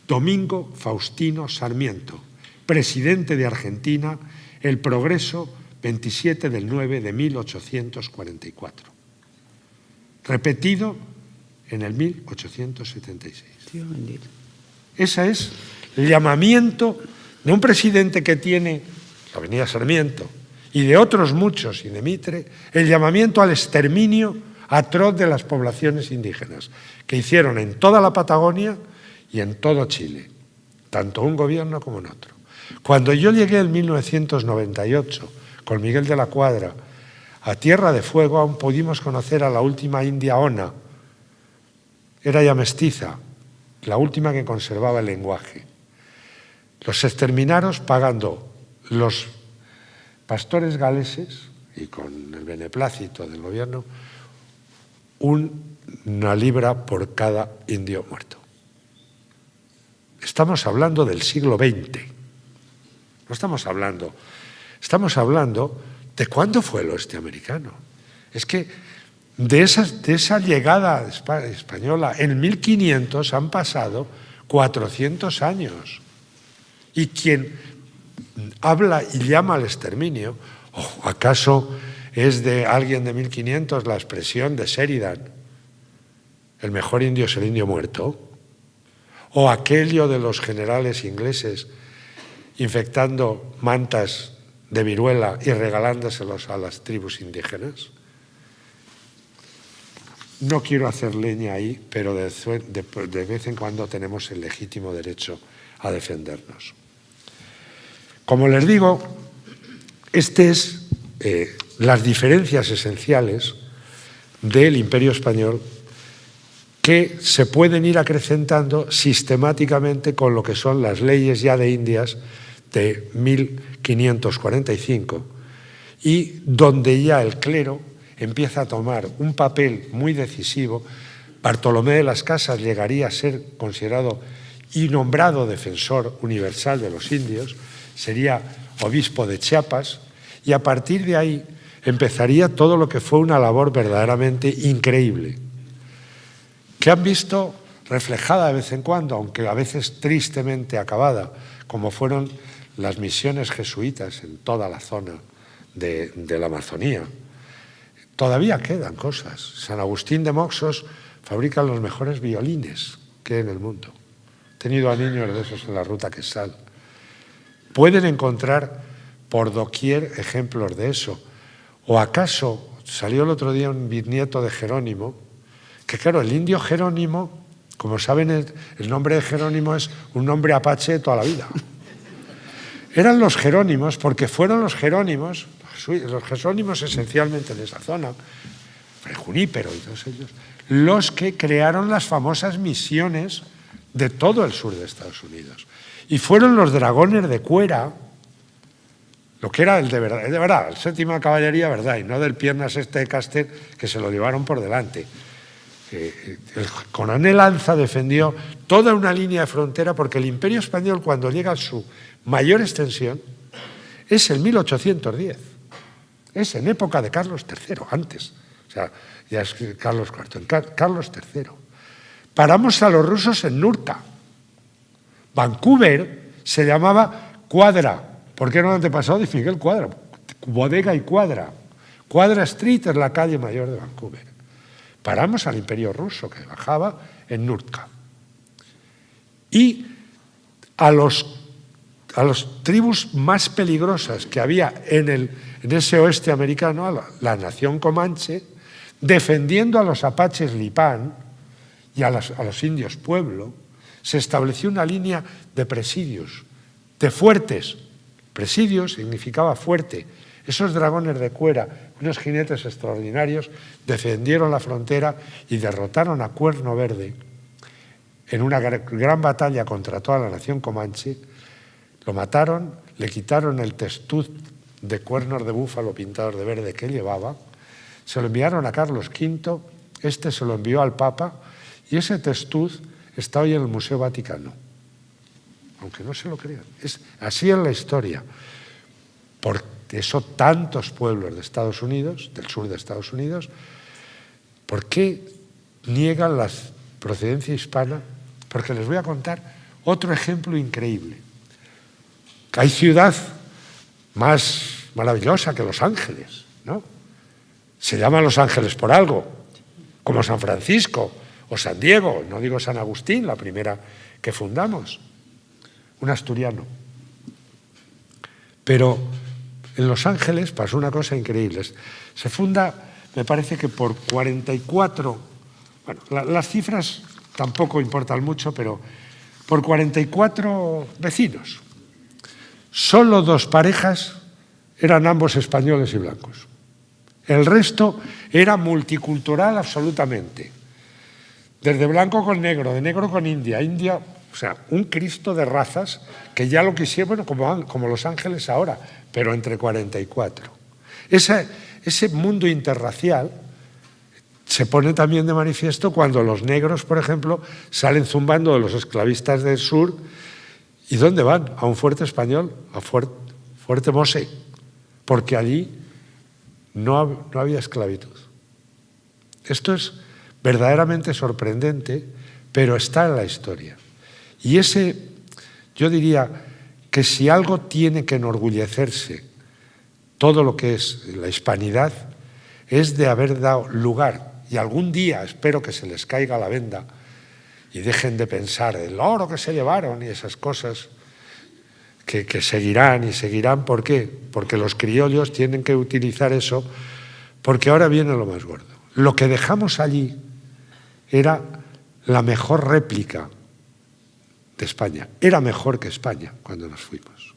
Domingo Faustino Sarmiento, presidente de Argentina, El Progreso, 27 del 9 de 1844. Repetido en el 1876. Dios bendito. Ese es el llamamiento de un presidente que tiene, la avenida Sarmiento, y de otros muchos, y de Mitre, el llamamiento al exterminio atroz de las poblaciones indígenas, que hicieron en toda la Patagonia y en todo Chile, tanto un gobierno como en otro. Cuando yo llegué en 1998 con Miguel de la Cuadra a Tierra de Fuego, aún pudimos conocer a la última india Ona. Era ya mestiza, la última que conservaba el lenguaje. Los exterminaron pagando los pastores galeses, y con el beneplácito del gobierno, una libra por cada indio muerto. Estamos hablando del siglo XX. No estamos hablando de cuándo fue el oeste americano. Es que de esa llegada española en 1500 han pasado 400 años. Y quien habla y llama al exterminio, ¿acaso es de alguien de 1500 la expresión de Sheridan? El mejor indio es el indio muerto. O aquello de los generales ingleses infectando mantas de viruela y regalándoselos a las tribus indígenas. no quiero hacer leña ahí, pero de vez en cuando tenemos el legítimo derecho a defendernos. Como les digo, estas es las diferencias esenciales del Imperio Español que se pueden ir acrecentando sistemáticamente con lo que son las leyes ya de Indias de 1545 y donde ya el clero empieza a tomar un papel muy decisivo. Bartolomé de las Casas llegaría a ser considerado y nombrado defensor universal de los indios, sería obispo de Chiapas y a partir de ahí empezaría todo lo que fue una labor verdaderamente increíble, que han visto reflejada de vez en cuando, aunque a veces tristemente acabada, como fueron las misiones jesuitas en toda la zona de la Amazonía. Todavía quedan cosas. San Agustín de Moxos fabrica los mejores violines que hay en el mundo. He tenido a niños de esos en la ruta Quesal. Pueden encontrar por doquier ejemplos de eso. ¿O acaso salió el otro día un bisnieto de Jerónimo? Que claro, el indio Jerónimo, como saben, el nombre de Jerónimo es un nombre apache de toda la vida. Eran los Jerónimos porque fueron los Jerónimos esencialmente de esa zona, Fray Junípero y todos ellos, los que crearon las famosas misiones de todo el sur de Estados Unidos. Y fueron los dragones de Cuera, lo que era el de verdad, el séptima caballería, verdad, y no del piernas de Caster, que se lo llevaron por delante. El coronel Lanza defendió toda una línea de frontera porque el Imperio Español, cuando llega a su mayor extensión, es el 1810. Es en época de Carlos III, antes. O sea, ya es Carlos IV, Carlos III. Paramos a los rusos en Nurka. Vancouver se llamaba Cuadra. ¿Por qué no antepasado de Miguel Cuadra? Bodega y Cuadra. Cuadra Street es la calle mayor de Vancouver. Paramos al Imperio Ruso, que bajaba en Nurka. Y a las tribus más peligrosas que había en ese oeste americano, a la nación comanche, defendiendo a los apaches Lipán y a los indios Pueblo, se estableció una línea de presidios, de fuertes. Presidio significaba fuerte. Esos dragones de Cuera, unos jinetes extraordinarios, defendieron la frontera y derrotaron a Cuerno Verde en una gran batalla contra toda la nación comanche. Lo mataron, le quitaron el testuz de cuernos de búfalo pintados de verde que llevaba, se lo enviaron a Carlos V, este se lo envió al Papa y ese testuz está hoy en el Museo Vaticano. Aunque no se lo crean. Así es la historia. Por eso tantos pueblos de Estados Unidos, del sur de Estados Unidos, ¿por qué niegan la procedencia hispana? Porque les voy a contar otro ejemplo increíble. Hay ciudad más maravillosa que Los Ángeles, ¿no? Se llama Los Ángeles por algo, como San Francisco o San Diego, no digo San Agustín, la primera que fundamos, un asturiano. Pero en Los Ángeles pasó una cosa increíble. Se funda, me parece que por 44, bueno, las cifras tampoco importan mucho, pero por 44 vecinos. Solo 2 parejas eran ambos españoles y blancos. El resto era multicultural absolutamente. Desde blanco con negro, de negro con india, o sea, un Cristo de razas que ya lo quisieron, bueno, como Los Ángeles ahora, pero entre 44. Ese mundo interracial se pone también de manifiesto cuando los negros, por ejemplo, salen zumbando de los esclavistas del sur. ¿Y dónde van? A un fuerte español, a Fuerte Mose, porque allí no había esclavitud. Esto es verdaderamente sorprendente, pero está en la historia. Y yo diría que si algo tiene que enorgullecerse todo lo que es la hispanidad, es de haber dado lugar, y algún día espero que se les caiga la venda y dejen de pensar el oro que se llevaron y esas cosas que seguirán y seguirán. ¿Por qué? Porque los criollos tienen que utilizar eso, porque ahora viene lo más gordo. Lo que dejamos allí era la mejor réplica de España. Era mejor que España cuando nos fuimos.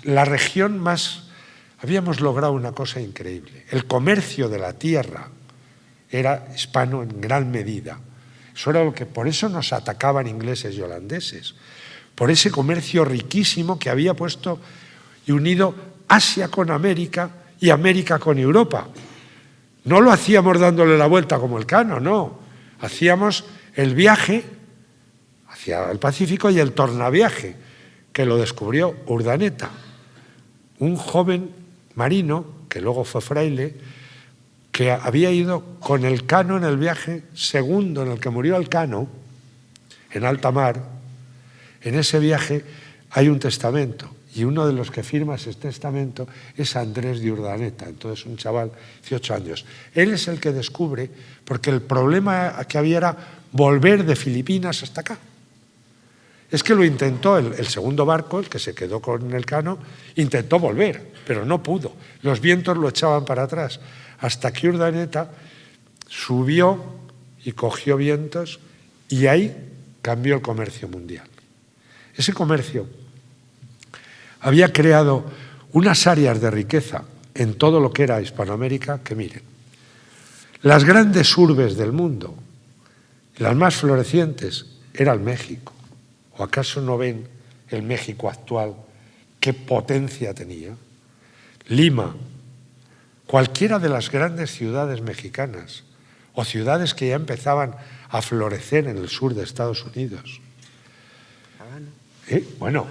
La región más... Habíamos logrado una cosa increíble. El comercio de la tierra era hispano en gran medida. Eso era lo que, por eso nos atacaban ingleses y holandeses. Por ese comercio riquísimo que había puesto y unido Asia con América y América con Europa. No lo hacíamos dándole la vuelta como el Cano, no. Hacíamos el viaje hacia el Pacífico y el tornaviaje, que lo descubrió Urdaneta, un joven marino, que luego fue fraile, que había ido con el Cano en el viaje segundo en el que murió el Cano, en alta mar. En ese viaje hay un testamento, y uno de los que firma ese testamento es Andrés de Urdaneta, entonces un chaval de 18 años. Él es el que descubre, porque el problema que había era volver de Filipinas hasta acá. Es que lo intentó el segundo barco, el que se quedó con el Cano, intentó volver, pero no pudo. Los vientos lo echaban para atrás, hasta que Urdaneta subió y cogió vientos, y ahí cambió el comercio mundial. Ese comercio había creado unas áreas de riqueza en todo lo que era Hispanoamérica, que miren, las grandes urbes del mundo, las más florecientes, eran México. ¿O acaso no ven el México actual qué potencia tenía? Lima, cualquiera de las grandes ciudades mexicanas o ciudades que ya empezaban a florecer en el sur de Estados Unidos. Bueno,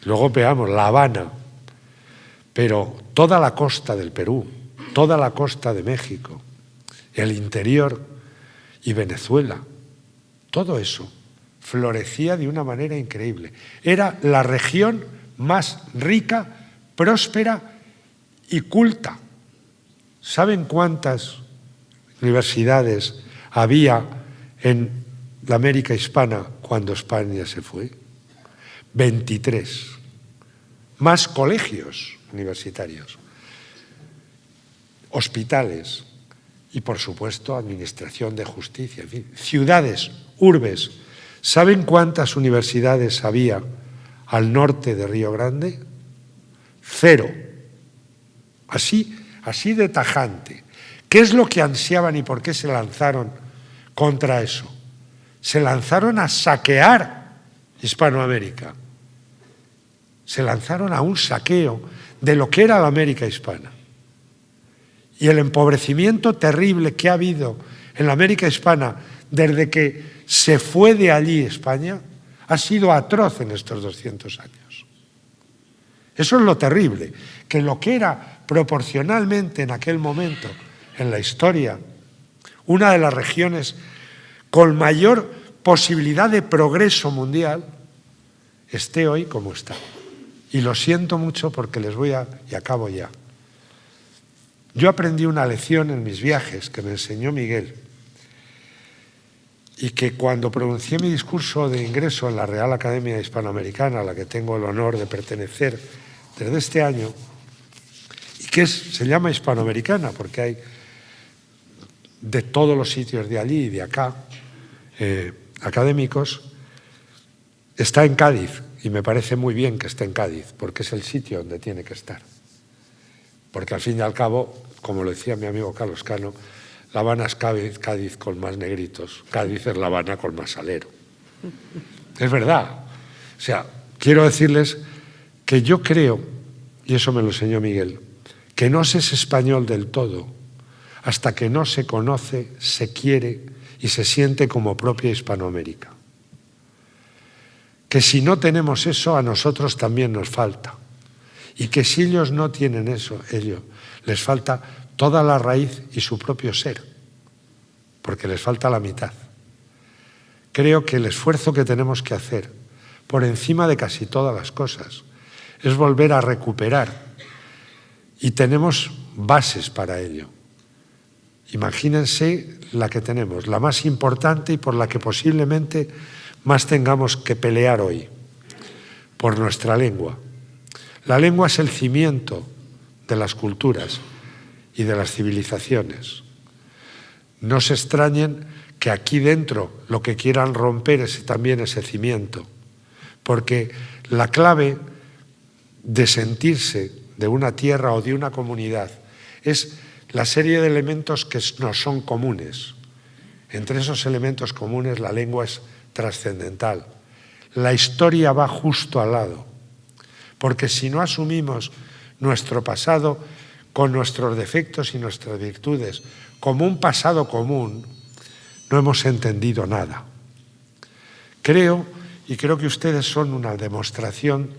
luego veamos La Habana, pero toda la costa del Perú, toda la costa de México, el interior y Venezuela, todo eso florecía de una manera increíble. Era la región más rica, próspera y culta. ¿Saben cuántas universidades había en la América hispana cuando España se fue? 23. Más colegios universitarios, hospitales y, por supuesto, administración de justicia, en fin, ciudades, urbes. ¿Saben cuántas universidades había al norte de Río Grande? 0. Así de tajante. ¿Qué es lo que ansiaban y por qué se lanzaron contra eso? Se lanzaron a saquear Hispanoamérica. Se lanzaron a un saqueo de lo que era la América hispana. Y el empobrecimiento terrible que ha habido en la América hispana desde que se fue de allí España ha sido atroz en estos 200 años. Eso es lo terrible, que lo que era proporcionalmente en aquel momento, en la historia, una de las regiones con mayor posibilidad de progreso mundial, esté hoy como está. Y lo siento mucho porque y acabo ya. Yo aprendí una lección en mis viajes que me enseñó Miguel, y que cuando pronuncié mi discurso de ingreso en la Real Academia Hispanoamericana, a la que tengo el honor de pertenecer desde este año, y que se llama Hispanoamericana porque hay de todos los sitios de allí y de acá, académicos, está en Cádiz, y me parece muy bien que esté en Cádiz, porque es el sitio donde tiene que estar. Porque al fin y al cabo, como lo decía mi amigo Carlos Cano, La Habana es Cádiz con más negritos, Cádiz es La Habana con más salero. Es verdad. O sea, quiero decirles que yo creo, y eso me lo enseñó Miguel, que no se es español del todo hasta que no se conoce, se quiere y se siente como propia Hispanoamérica. Que si no tenemos eso, a nosotros también nos falta. Y que si ellos no tienen eso, les falta toda la raíz y su propio ser, porque les falta la mitad. Creo que el esfuerzo que tenemos que hacer, por encima de casi todas las cosas, es volver a recuperar, y tenemos bases para ello. Imagínense la que tenemos, la más importante y por la que posiblemente más tengamos que pelear hoy, por nuestra lengua. La lengua es el cimiento de las culturas y de las civilizaciones. no se extrañen que aquí dentro lo que quieran romper es también ese cimiento, porque la clave de sentirse de una tierra o de una comunidad es la serie de elementos que nos son comunes. Entre esos elementos comunes la lengua es trascendental. La historia va justo al lado, porque si no asumimos nuestro pasado con nuestros defectos y nuestras virtudes como un pasado común, no hemos entendido nada. Creo que ustedes son una demostración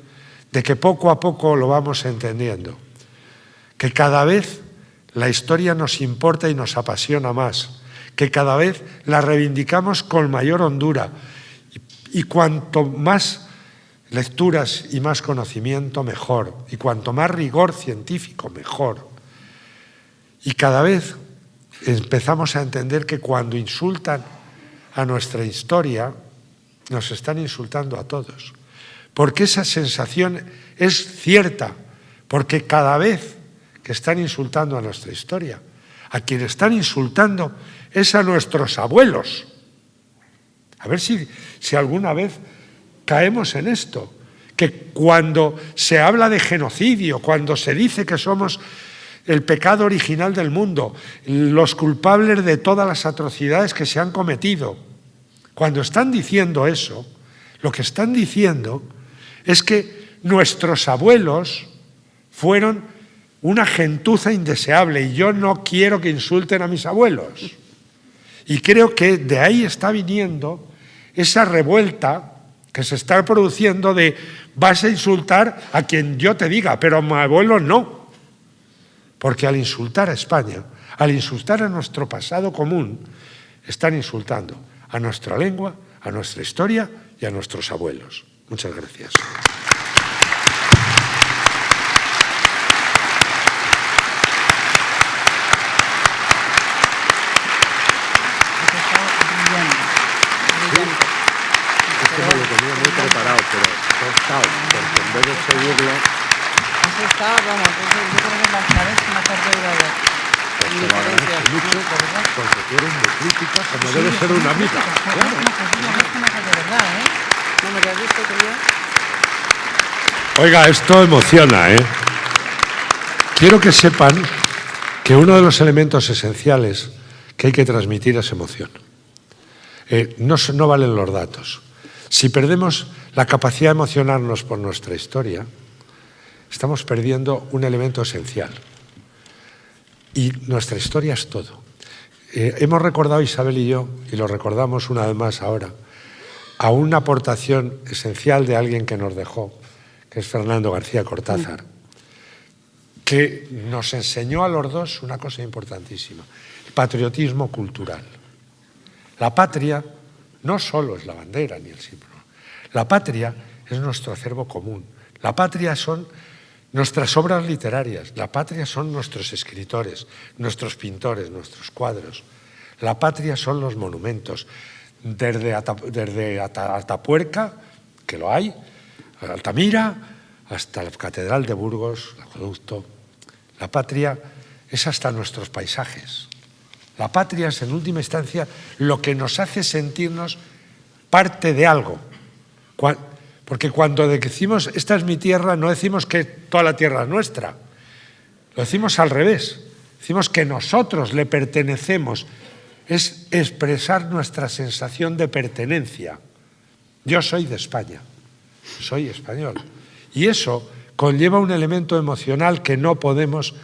de que poco a poco lo vamos entendiendo, que cada vez la historia nos importa y nos apasiona más, que cada vez la reivindicamos con mayor hondura y cuanto más lecturas y más conocimiento, mejor, y cuanto más rigor científico, mejor. Y cada vez empezamos a entender que cuando insultan a nuestra historia, nos están insultando a todos. Porque esa sensación es cierta, porque cada vez que están insultando a nuestra historia, a quien están insultando es a nuestros abuelos. A ver si alguna vez caemos en esto, que cuando se habla de genocidio, cuando se dice que somos el pecado original del mundo, los culpables de todas las atrocidades que se han cometido, cuando están diciendo eso, lo que están diciendo es que nuestros abuelos fueron una gentuza indeseable y yo no quiero que insulten a mis abuelos. Y creo que de ahí está viniendo esa revuelta que se está produciendo de vas a insultar a quien yo te diga, pero a mi abuelo no. Porque al insultar a España, al insultar a nuestro pasado común, están insultando a nuestra lengua, a nuestra historia y a nuestros abuelos. Muchas gracias. Lo tenía muy preparado, pero he estado, porque en vez de seguirlo... Has estado, vamos, yo creo que es la vez que más tarde he dado. Pues te lo agradezco mucho, porque tú eres muy crítica, como debe ser una amiga. Claro. De verdad, ¿eh? No me has visto que yo... Oiga, esto emociona, ¿eh? Quiero que sepan que uno de los elementos esenciales que hay que transmitir es emoción. No valen los datos. Si perdemos la capacidad de emocionarnos por nuestra historia, estamos perdiendo un elemento esencial. Y nuestra historia es todo. Hemos recordado, Isabel y yo, y lo recordamos una vez más ahora, a una aportación esencial de alguien que nos dejó, que es Fernando García Cortázar, que nos enseñó a los dos una cosa importantísima, el patriotismo cultural. La patria no solo es la bandera ni el símbolo. La patria es nuestro acervo común. La patria son nuestras obras literarias. La patria son nuestros escritores, nuestros pintores, nuestros cuadros. La patria son los monumentos. Desde Atapuerca, que lo hay, Altamira, hasta la Catedral de Burgos, el acueducto. La patria es hasta nuestros paisajes. La patria es, en última instancia, lo que nos hace sentirnos parte de algo. Porque cuando decimos, esta es mi tierra, no decimos que toda la tierra es nuestra. Lo decimos al revés. Decimos que nosotros le pertenecemos. Es expresar nuestra sensación de pertenencia. Yo soy de España. Soy español. Y eso conlleva un elemento emocional que no podemos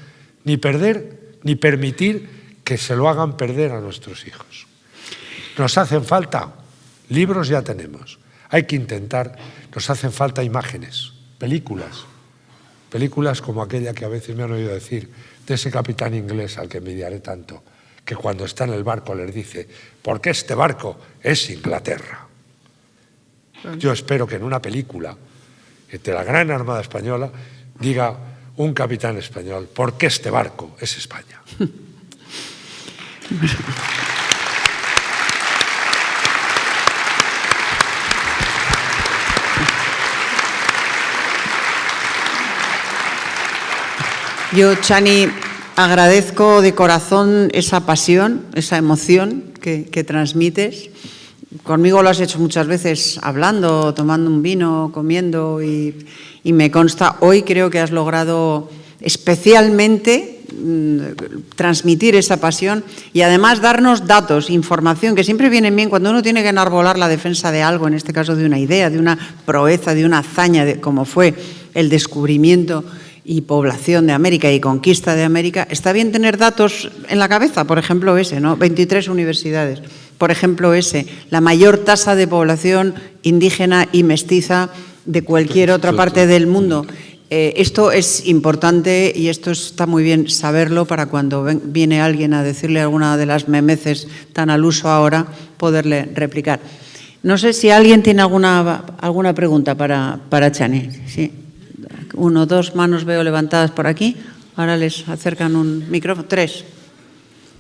ni perder ni permitir que se lo hagan perder a nuestros hijos. Nos hacen falta libros, ya tenemos. Hay que intentar, nos hacen falta imágenes, películas como aquella que a veces me han oído decir de ese capitán inglés al que envidiaré tanto, que cuando está en el barco les dice, porque este barco es Inglaterra. Yo espero que en una película de la gran Armada Española diga un capitán español, porque este barco es España. Yo, Chani, agradezco de corazón esa pasión, esa emoción que transmites. Conmigo lo has hecho muchas veces hablando, tomando un vino, comiendo y me consta, hoy creo que has logrado especialmente transmitir esa pasión y además darnos datos, información, que siempre vienen bien cuando uno tiene que enarbolar la defensa de algo, en este caso de una idea, de una proeza, de una hazaña, como fue el descubrimiento y población de América y conquista de América. Está bien tener datos en la cabeza, por ejemplo ese, ¿no? 23 universidades, por ejemplo ese, la mayor tasa de población indígena y mestiza de cualquier otra parte del mundo. Esto es importante y esto está muy bien saberlo para cuando viene alguien a decirle alguna de las memeces tan al uso ahora, poderle replicar. No sé si alguien tiene alguna pregunta para Chani. Sí. 1, 2 manos veo levantadas por aquí. Ahora les acercan un micrófono. 3.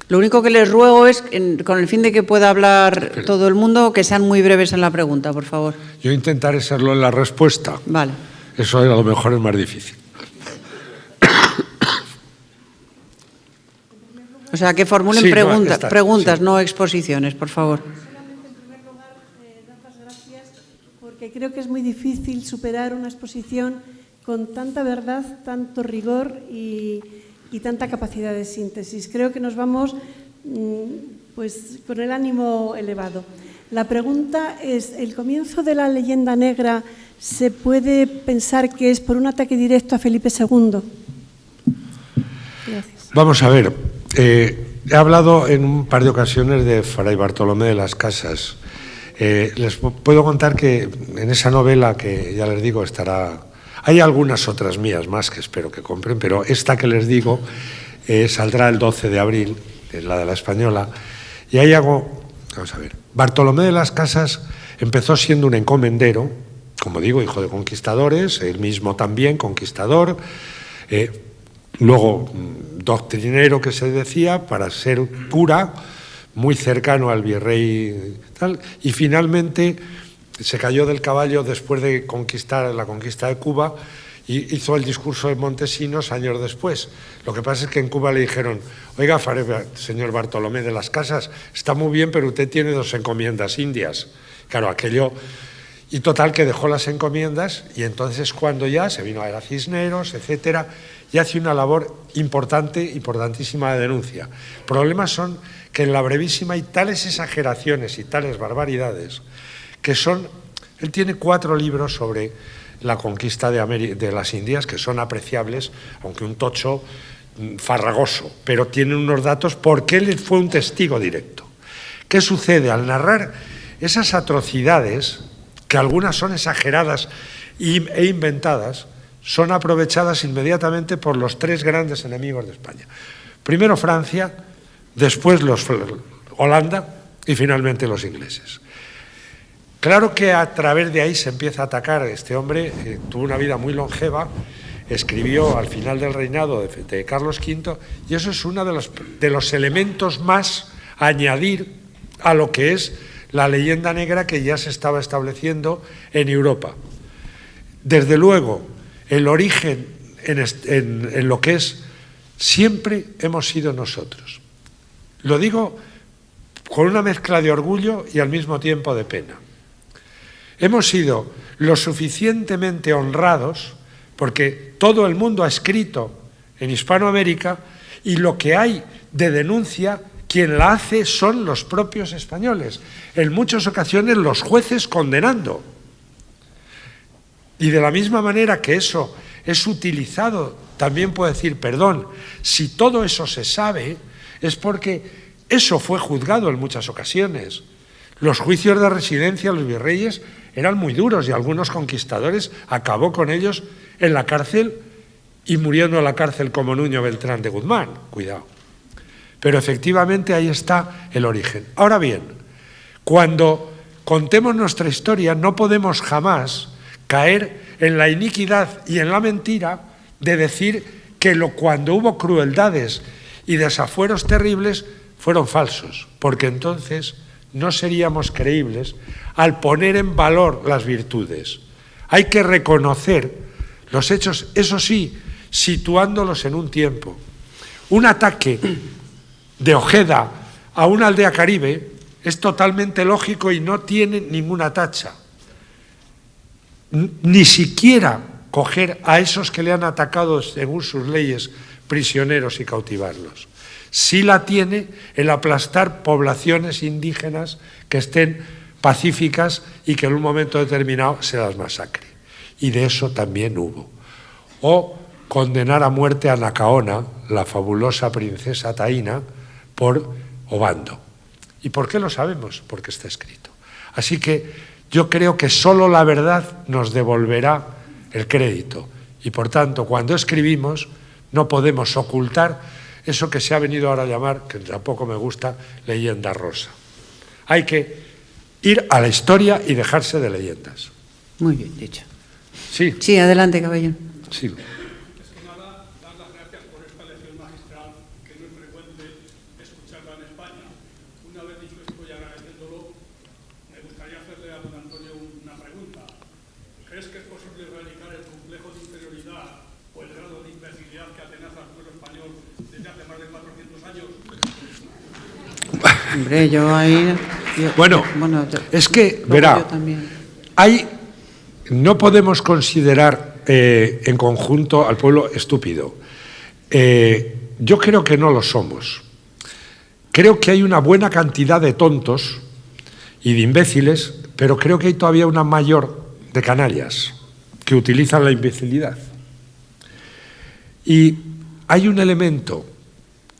Lo único que les ruego es, con el fin de que pueda hablar todo el mundo, que sean muy breves en la pregunta, por favor. Yo intentaré serlo en la respuesta. Vale. Eso a lo mejor es más difícil. O sea, que formulen Sí, preguntas, sí. no exposiciones, por favor. Solamente, en primer lugar, dar las gracias porque creo que es muy difícil superar una exposición con tanta verdad, tanto rigor y tanta capacidad de síntesis. Creo que nos vamos pues, con el ánimo elevado. La pregunta es, ¿el comienzo de la leyenda negra se puede pensar que es por un ataque directo a Felipe II? Gracias. Vamos a ver, he hablado en un par de ocasiones de Fray Bartolomé de las Casas. Les puedo contar que en esa novela, que ya les digo, estará... Hay algunas otras mías más que espero que compren, pero esta que les digo saldrá el 12 de abril, es la de La Española, y ahí hago... Vamos a ver, Bartolomé de las Casas empezó siendo un encomendero, como digo, hijo de conquistadores, él mismo también conquistador, luego doctrinero que se decía, para ser cura, muy cercano al virrey tal, y finalmente se cayó del caballo después de conquistar la conquista de Cuba y hizo el discurso de Montesinos años después. Lo que pasa es que en Cuba le dijeron, oiga, señor Bartolomé de las Casas, está muy bien, pero usted tiene 2 encomiendas indias. Claro, aquello... Y total, que dejó las encomiendas y entonces cuando ya se vino a ver a Cisneros, etcétera, y hace una labor importante, importantísima de denuncia. Problemas son que en la brevísima hay tales exageraciones y tales barbaridades que son... Él tiene 4 libros sobre la conquista de las Indias que son apreciables, aunque un tocho farragoso, pero tienen unos datos porque él fue un testigo directo. ¿Qué sucede? Al narrar esas atrocidades, que algunas son exageradas e inventadas, son aprovechadas inmediatamente por los 3 grandes enemigos de España. Primero Francia, después Holanda y finalmente los ingleses. Claro que a través de ahí se empieza a atacar. Este hombre tuvo una vida muy longeva, escribió al final del reinado de Carlos V y eso es uno de los elementos más a añadir a lo que es la leyenda negra que ya se estaba estableciendo en Europa. Desde luego, el origen en lo que es, siempre hemos sido nosotros. Lo digo con una mezcla de orgullo y al mismo tiempo de pena. Hemos sido lo suficientemente honrados porque todo el mundo ha escrito en Hispanoamérica y lo que hay de denuncia, quien la hace son los propios españoles. En muchas ocasiones los jueces condenando. Y de la misma manera que eso es utilizado, también puedo decir, perdón, si todo eso se sabe, es porque eso fue juzgado en muchas ocasiones. Los juicios de residencia, los virreyes, eran muy duros y algunos conquistadores acabó con ellos en la cárcel y muriendo en la cárcel como Nuño Beltrán de Guzmán. Cuidado. Pero efectivamente ahí está el origen. Ahora bien, cuando contemos nuestra historia no podemos jamás caer en la iniquidad y en la mentira de decir que cuando hubo crueldades y desafueros terribles fueron falsos, porque entonces no seríamos creíbles al poner en valor las virtudes. Hay que reconocer los hechos, eso sí, situándolos en un tiempo. Un ataque de Ojeda a una aldea caribe es totalmente lógico y no tiene ninguna tacha. Ni siquiera coger a esos que le han atacado según sus leyes prisioneros y cautivarlos. Sí la tiene el aplastar poblaciones indígenas que estén pacíficas y que en un momento determinado se las masacre. Y de eso también hubo. O condenar a muerte a Nacaona, la fabulosa princesa taína, por Obando. ¿Y por qué lo sabemos? Porque está escrito. Así que yo creo que solo la verdad nos devolverá el crédito. Y por tanto, cuando escribimos, no podemos ocultar eso que se ha venido ahora a llamar, que tampoco me gusta, leyenda rosa. Hay que ir a la historia y dejarse de leyendas. Muy bien dicho. Sí. Sí, adelante, caballero. Sí. Hombre, yo ahí... Bueno, es que, verá, no podemos considerar en conjunto al pueblo estúpido. Yo creo que no lo somos. Creo que hay una buena cantidad de tontos y de imbéciles, pero creo que hay todavía una mayor de canallas que utilizan la imbecilidad. Y hay un elemento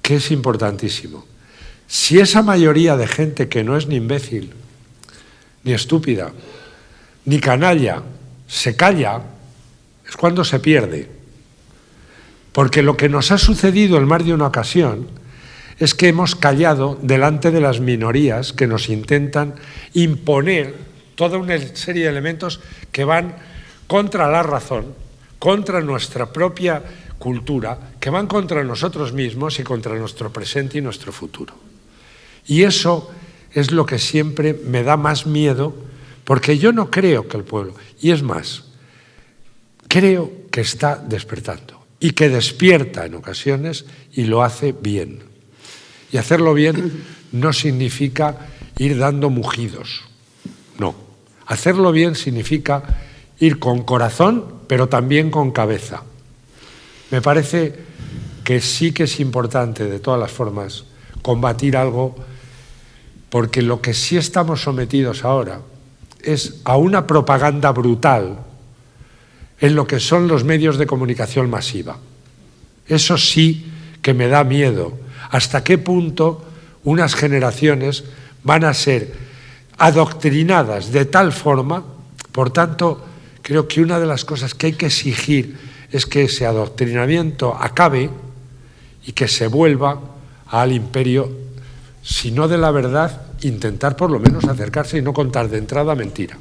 que es importantísimo. Si esa mayoría de gente que no es ni imbécil, ni estúpida, ni canalla, se calla, es cuando se pierde. Porque lo que nos ha sucedido en más de una ocasión es que hemos callado delante de las minorías que nos intentan imponer toda una serie de elementos que van contra la razón, contra nuestra propia cultura, que van contra nosotros mismos y contra nuestro presente y nuestro futuro. Y eso es lo que siempre me da más miedo, porque yo no creo que el pueblo, y es más, creo que está despertando y que despierta en ocasiones y lo hace bien. Y hacerlo bien no significa ir dando mugidos, no. Hacerlo bien significa ir con corazón, pero también con cabeza. Me parece que sí que es importante, de todas las formas, combatir algo, porque lo que sí estamos sometidos ahora es a una propaganda brutal en lo que son los medios de comunicación masiva. Eso sí que me da miedo. ¿Hasta qué punto unas generaciones van a ser adoctrinadas de tal forma? Por tanto, creo que una de las cosas que hay que exigir es que ese adoctrinamiento acabe y que se vuelva al imperio, si no de la verdad, intentar por lo menos acercarse y no contar de entrada mentira.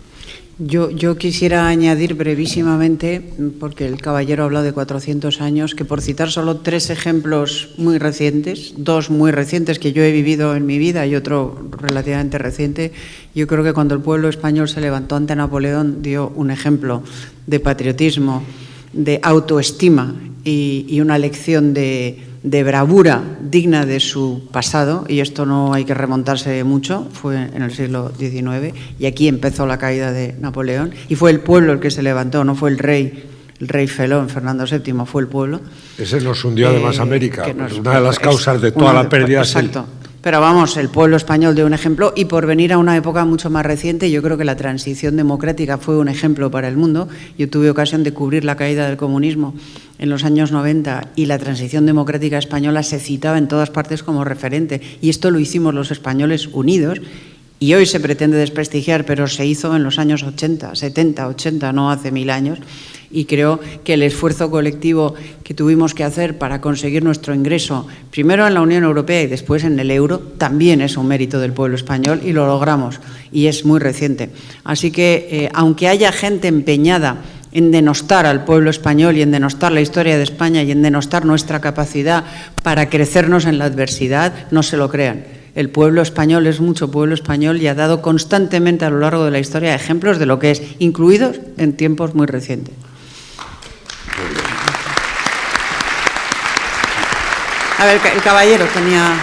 Yo quisiera añadir brevísimamente, porque el caballero ha hablado de 400 años, que por citar solo 3 ejemplos muy recientes, 2 muy recientes que yo he vivido en mi vida y otro relativamente reciente, yo creo que cuando el pueblo español se levantó ante Napoleón dio un ejemplo de patriotismo, de autoestima y una lección de bravura digna de su pasado, y esto no hay que remontarse mucho, fue en el siglo XIX, y aquí empezó la caída de Napoleón, y fue el pueblo el que se levantó, no fue el rey felón, Fernando VII, fue el pueblo. Ese nos hundió además América, una de las causas de toda la pérdida. Exacto. Pero vamos, el pueblo español dio un ejemplo, y por venir a una época mucho más reciente, yo creo que la transición democrática fue un ejemplo para el mundo. Yo tuve ocasión de cubrir la caída del comunismo en los años 90 y la transición democrática española se citaba en todas partes como referente, y esto lo hicimos los españoles unidos. Y hoy se pretende desprestigiar, pero se hizo en los años 80, 70, 80, no hace 1000 años. Y creo que el esfuerzo colectivo que tuvimos que hacer para conseguir nuestro ingreso, primero en la Unión Europea y después en el euro, también es un mérito del pueblo español, y lo logramos, y es muy reciente. Así que, aunque haya gente empeñada en denostar al pueblo español y en denostar la historia de España y en denostar nuestra capacidad para crecernos en la adversidad, no se lo crean. El pueblo español es mucho pueblo español y ha dado constantemente a lo largo de la historia ejemplos de lo que es, incluidos en tiempos muy recientes. A ver, el caballero tenía...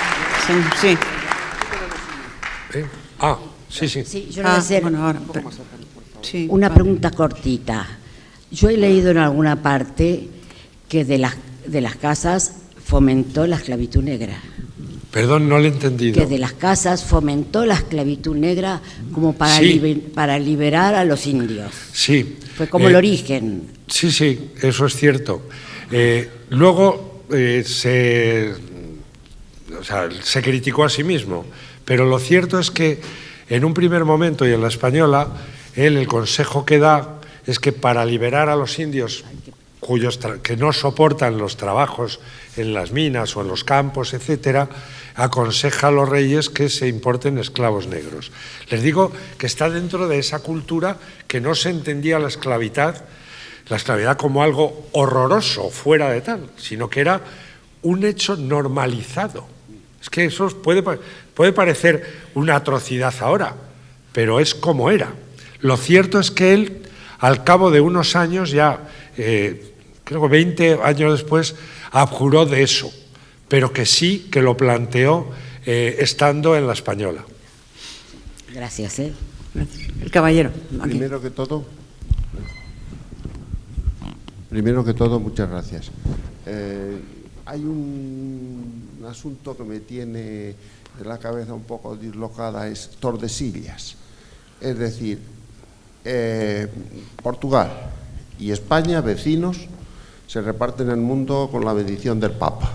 Sí. Sí. Sí, yo le voy a hacer bueno, ahora, sí, una vale. pregunta cortita. Yo he leído en alguna parte que de las casas fomentó la esclavitud negra. Perdón, no le he entendido. Que de las casas fomentó la esclavitud negra como para, Sí. para liberar a los indios. Sí. Fue como el origen. Sí, eso es cierto. Luego se criticó a sí mismo, pero lo cierto es que en un primer momento y en la española, el consejo que da es que para liberar a los indios que no soportan los trabajos en las minas o en los campos, etcétera, aconseja a los reyes que se importen esclavos negros. Les digo que está dentro de esa cultura que no se entendía la esclavitud como algo horroroso, fuera de tal, sino que era un hecho normalizado. Es que eso puede parecer una atrocidad ahora, pero es como era. Lo cierto es que él, al cabo de unos años, ya creo que 20 años después, abjuró de eso, pero que sí que lo planteó estando en la española. Gracias. El caballero. Aquí. Primero que todo, muchas gracias. Hay un asunto que me tiene la cabeza un poco dislocada, es Tordesillas. Es decir, Portugal y España, vecinos, se reparten el mundo con la bendición del Papa.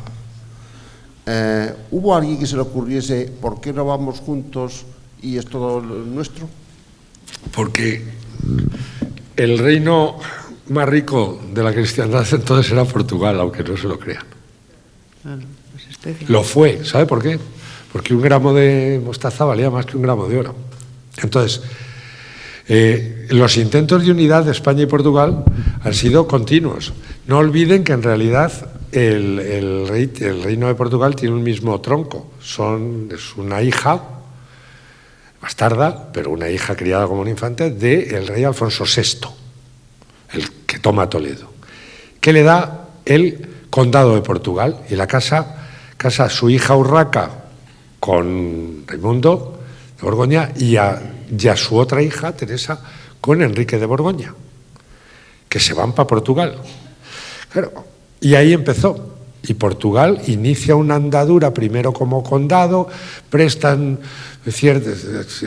¿Hubo alguien que se le ocurriese por qué no vamos juntos y es todo nuestro? Porque el reino más rico de la cristiandad entonces era Portugal, aunque no se lo crean. Lo fue, ¿sabe por qué? Porque un gramo de mostaza valía más que un gramo de oro. Entonces, los intentos de unidad de España y Portugal han sido continuos. No olviden que en realidad el reino de Portugal tiene un mismo tronco. Es una hija bastarda, pero una hija criada como un infante del rey Alfonso VI, el que toma Toledo, que le da el condado de Portugal y la casa a su hija Urraca con Raimundo de Borgoña y a su otra hija, Teresa, con Enrique de Borgoña, que se van para Portugal. Claro, y ahí empezó. Y Portugal inicia una andadura primero como condado, prestan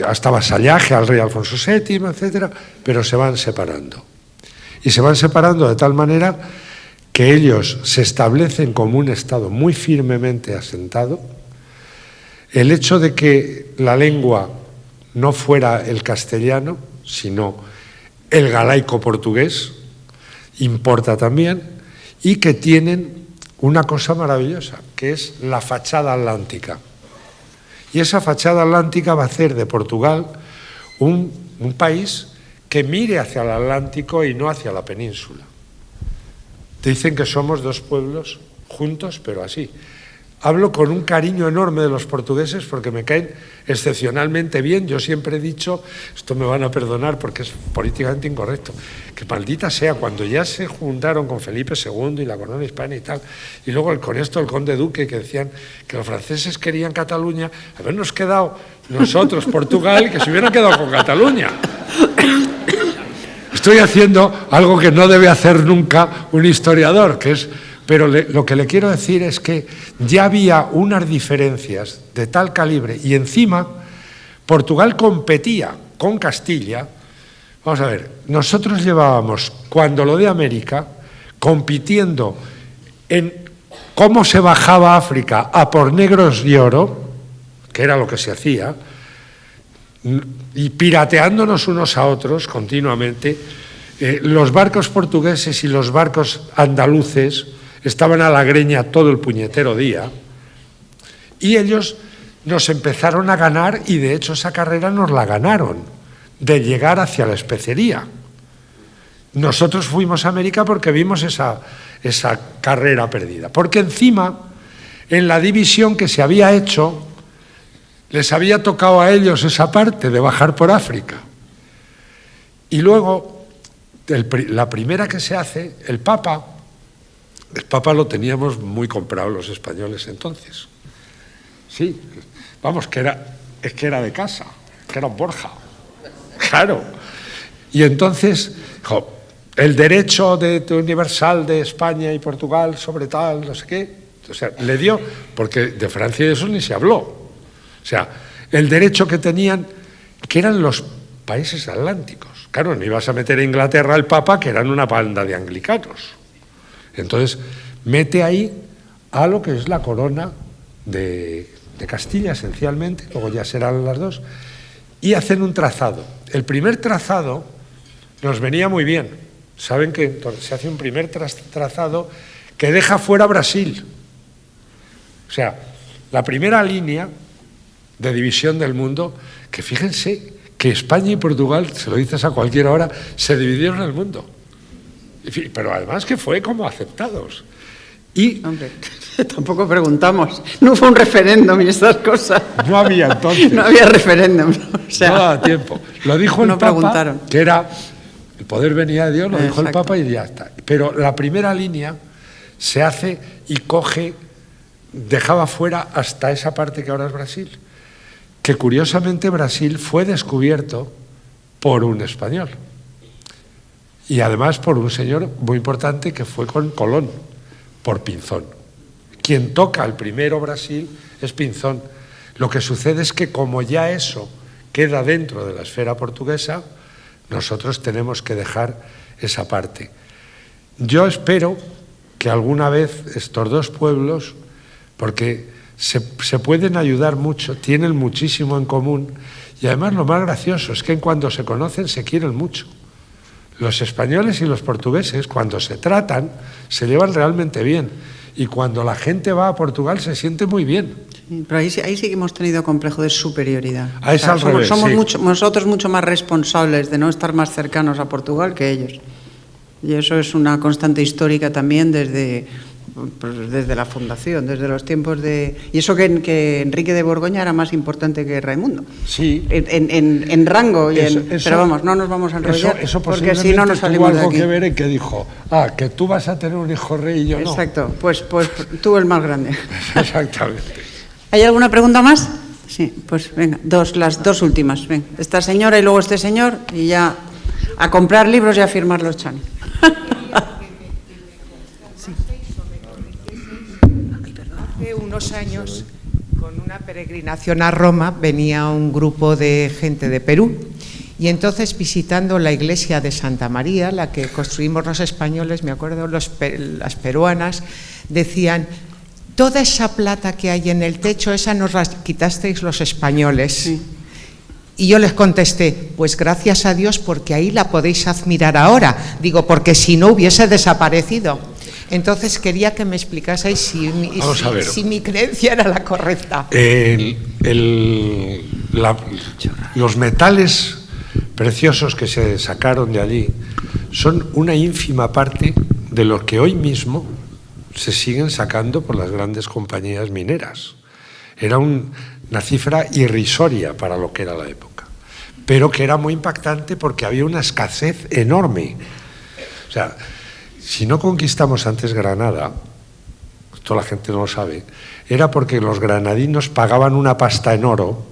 hasta vasallaje al rey Alfonso VII, etcétera, pero se van separando. Y se van separando de tal manera que ellos se establecen como un Estado muy firmemente asentado. El hecho de que la lengua no fuera el castellano, sino el galaico portugués, importa también, y que tienen una cosa maravillosa, que es la fachada atlántica. Y esa fachada atlántica va a hacer de Portugal un país que mire hacia el Atlántico y no hacia la península. Dicen que somos dos pueblos juntos, pero así. Hablo con un cariño enorme de los portugueses porque me caen excepcionalmente bien. Yo siempre he dicho, esto me van a perdonar porque es políticamente incorrecto, que maldita sea, cuando ya se juntaron con Felipe II y la corona hispana y tal, y luego con esto el conde duque, que decían que los franceses querían Cataluña, habernos quedado nosotros, Portugal, que se hubieran quedado con Cataluña. Estoy haciendo algo que no debe hacer nunca un historiador, que es... Pero lo que le quiero decir es que ya había unas diferencias de tal calibre y encima Portugal competía con Castilla. Vamos a ver, nosotros llevábamos, cuando lo de América, compitiendo en cómo se bajaba África a por negros y oro, que era lo que se hacía, y pirateándonos unos a otros continuamente. Los barcos portugueses y los barcos andaluces estaban a la greña todo el puñetero día y ellos nos empezaron a ganar y de hecho esa carrera nos la ganaron, de llegar hacia la especería. Nosotros fuimos a América porque vimos esa carrera perdida, porque encima en la división que se había hecho les había tocado a ellos esa parte de bajar por África. Y luego, la primera que se hace, el Papa El Papa lo teníamos muy comprado los españoles entonces. Sí, vamos, es que era de casa, que era Borja. Claro. Y entonces, el derecho universal de España y Portugal sobre tal, no sé qué, o sea, le dio, porque de Francia y de eso ni se habló. O sea, el derecho que tenían, que eran los países atlánticos. Claro, no ibas a meter a Inglaterra al Papa, que eran una banda de anglicanos. Entonces, mete ahí a lo que es la corona de Castilla, esencialmente, luego ya serán las dos, y hacen un trazado. El primer trazado nos venía muy bien. Saben que entonces se hace un primer trazado que deja fuera Brasil. O sea, la primera línea de división del mundo, que fíjense que España y Portugal, se lo dices a cualquier hora, se dividieron el mundo. Pero además que fue como aceptados. Y hombre, tampoco preguntamos. No fue un referéndum y estas cosas. No había entonces. No había referéndum. O sea, no daba tiempo. Lo dijo el Papa, preguntaron. Que era el poder venía de Dios, lo dijo el Papa y ya está. Pero la primera línea se hace y coge, dejaba fuera hasta esa parte que ahora es Brasil. Que curiosamente Brasil fue descubierto por un español. Y además por un señor muy importante que fue con Colón, por Pinzón. Quien toca el primero Brasil es Pinzón. Lo que sucede es que como ya eso queda dentro de la esfera portuguesa, nosotros tenemos que dejar esa parte. Yo espero que alguna vez estos dos pueblos, porque se pueden ayudar mucho, tienen muchísimo en común, y además lo más gracioso es que cuando se conocen se quieren mucho. Los españoles y los portugueses, cuando se tratan, se llevan realmente bien. Y cuando la gente va a Portugal, se siente muy bien. Sí, pero ahí sí que hemos tenido complejo de superioridad. Ahí es al revés, somos sí. nosotros mucho más responsables de no estar más cercanos a Portugal que ellos. Y eso es una constante histórica también desde la fundación, desde los tiempos de... Y eso que Enrique de Borgoña era más importante que Raimundo. Sí. En rango. Y eso, pero vamos, no nos vamos a enrollar, eso porque si no nos salimos de tuvo algo aquí. que ver en que dijo, que tú vas a tener un hijo rey y yo no. Exacto, pues tú el más grande. Exactamente. ¿Hay alguna pregunta más? Sí, pues venga, las dos últimas. Venga, esta señora y luego este señor, y ya a comprar libros y a firmar los Chani. Hace unos años, con una peregrinación a Roma, venía un grupo de gente de Perú y entonces visitando la iglesia de Santa María, la que construimos los españoles, me acuerdo, las peruanas, decían: toda esa plata que hay en el techo, esa nos la quitasteis los españoles. Sí. Y yo les contesté: pues gracias a Dios, porque ahí la podéis admirar ahora. Digo, porque si no hubiese desaparecido. Entonces quería que me explicaseis si mi creencia era la correcta. Los metales preciosos que se sacaron de allí son una ínfima parte de lo que hoy mismo se siguen sacando por las grandes compañías mineras. Era una cifra irrisoria para lo que era la época, pero que era muy impactante porque había una escasez enorme. O sea, si no conquistamos antes Granada, esto la gente no lo sabe, era porque los granadinos pagaban una pasta en oro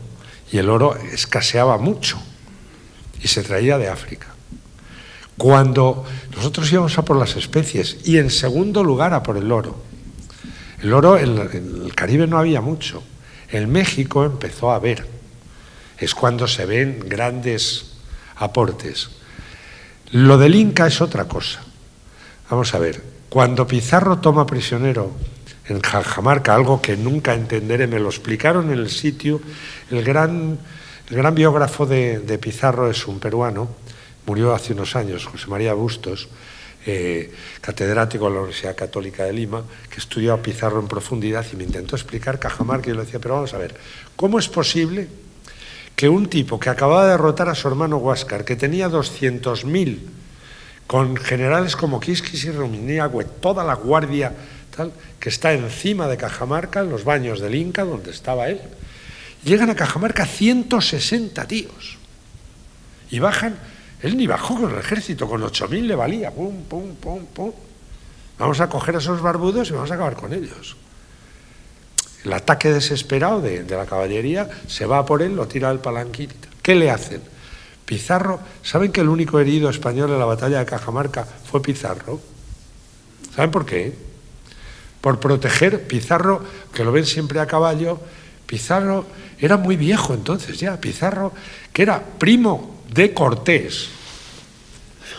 y el oro escaseaba mucho y se traía de África. Cuando nosotros íbamos a por las especies y en segundo lugar a por el oro en el Caribe no había mucho. En México empezó a haber. Es cuando se ven grandes aportes. Lo del Inca es otra cosa. Vamos a ver, cuando Pizarro toma prisionero en Cajamarca, algo que nunca entenderé, me lo explicaron en el sitio, el gran biógrafo de Pizarro es un peruano, murió hace unos años, José María Bustos, catedrático de la Universidad Católica de Lima, que estudió a Pizarro en profundidad y me intentó explicar Cajamarca y yo le decía, pero vamos a ver, ¿cómo es posible que un tipo que acababa de derrotar a su hermano Huáscar, que tenía 200.000, con generales como Quisquis y Rumiñahui, toda la guardia tal, que está encima de Cajamarca, en los baños del Inca, donde estaba él, llegan a Cajamarca 160 tíos y bajan, él ni bajó con el ejército, con 8.000 le valía, pum, pum, pum, pum. Vamos a coger a esos barbudos y vamos a acabar con ellos. El ataque desesperado de la caballería se va a por él, lo tira del palanquín. ¿Qué le hacen? Pizarro, ¿saben que el único herido español en la batalla de Cajamarca fue Pizarro? ¿Saben por qué? Por proteger Pizarro, que lo ven siempre a caballo. Pizarro era muy viejo entonces ya, Pizarro, que era primo de Cortés.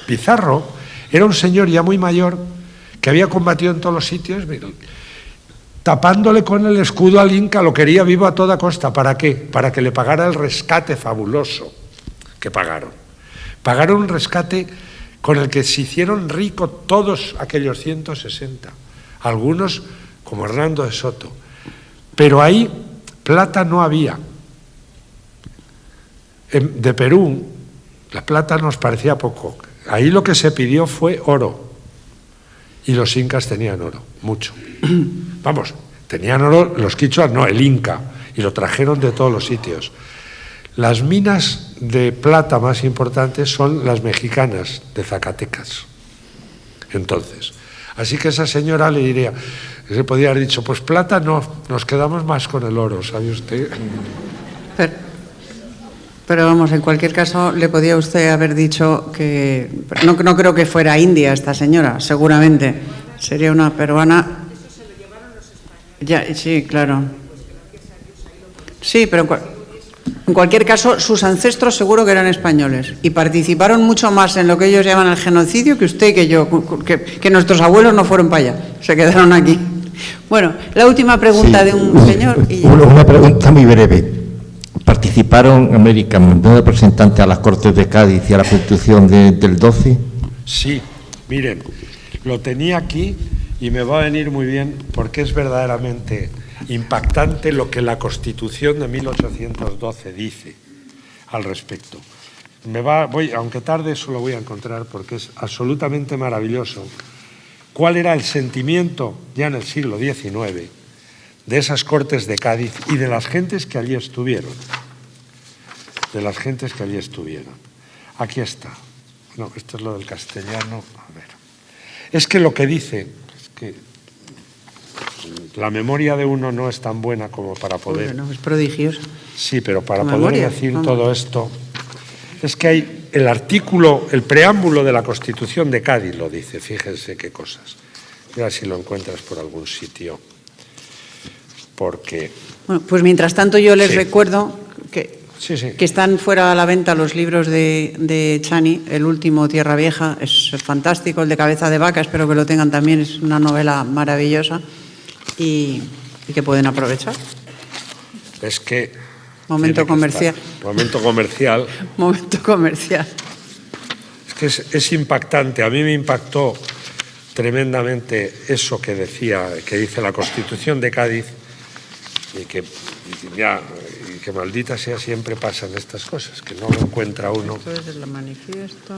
Pizarro era un señor ya muy mayor que había combatido en todos los sitios, tapándole con el escudo al Inca, lo quería vivo a toda costa. ¿Para qué? Para que le pagara el rescate fabuloso que pagaron. Pagaron un rescate con el que se hicieron ricos todos aquellos 160, algunos como Hernando de Soto. Pero ahí plata no había. De Perú, la plata nos parecía poco. Ahí lo que se pidió fue oro. Y los incas tenían oro, mucho. Vamos, tenían oro los quichuas, no, el Inca. Y lo trajeron de todos los sitios. Las minas de plata más importantes son las mexicanas de Zacatecas. Entonces, así que esa señora le diría, se podía haber dicho, pues plata no, nos quedamos más con el oro, ¿sabe usted? Pero vamos, en cualquier caso, le podía usted haber dicho que... No creo que fuera india esta señora, seguramente. Sería una peruana... Eso se lo llevaron los españoles. Ya, sí, claro. Sí, pero en cualquier caso, sus ancestros seguro que eran españoles y participaron mucho más en lo que ellos llaman el genocidio que usted y que yo, que nuestros abuelos no fueron para allá, se quedaron aquí. Bueno, la última pregunta de un señor... Una pregunta muy breve. ¿Participaron American de representantes a las Cortes de Cádiz y a la Constitución del 12? Sí, miren, lo tenía aquí y me va a venir muy bien porque es verdaderamente impactante lo que la Constitución de 1812 dice al respecto. Aunque tarde eso lo voy a encontrar porque es absolutamente maravilloso. ¿Cuál era el sentimiento ya en el siglo XIX de esas Cortes de Cádiz y de las gentes que allí estuvieron? De las gentes que allí estuvieron. Aquí está. No, esto es lo del castellano. A ver. Es que lo que dice, es que la memoria de uno no es tan buena como para poder... Bueno, es prodigioso. Sí, pero para poder decir todo esto, es que hay el artículo, el preámbulo de la Constitución de Cádiz lo dice, fíjense qué cosas. Mira si lo encuentras por algún sitio. Porque... Bueno, pues mientras tanto yo les recuerdo que están fuera a la venta los libros de Chani, el último Tierra Vieja, es fantástico, el de Cabeza de Vaca, espero que lo tengan también, es una novela maravillosa y que pueden aprovechar. Es que... Momento comercial. Momento comercial. Momento comercial. Es que es impactante, a mí me impactó tremendamente eso que dice la Constitución de Cádiz y que maldita sea siempre pasan estas cosas, que no lo encuentra uno. Esto es el manifiesto.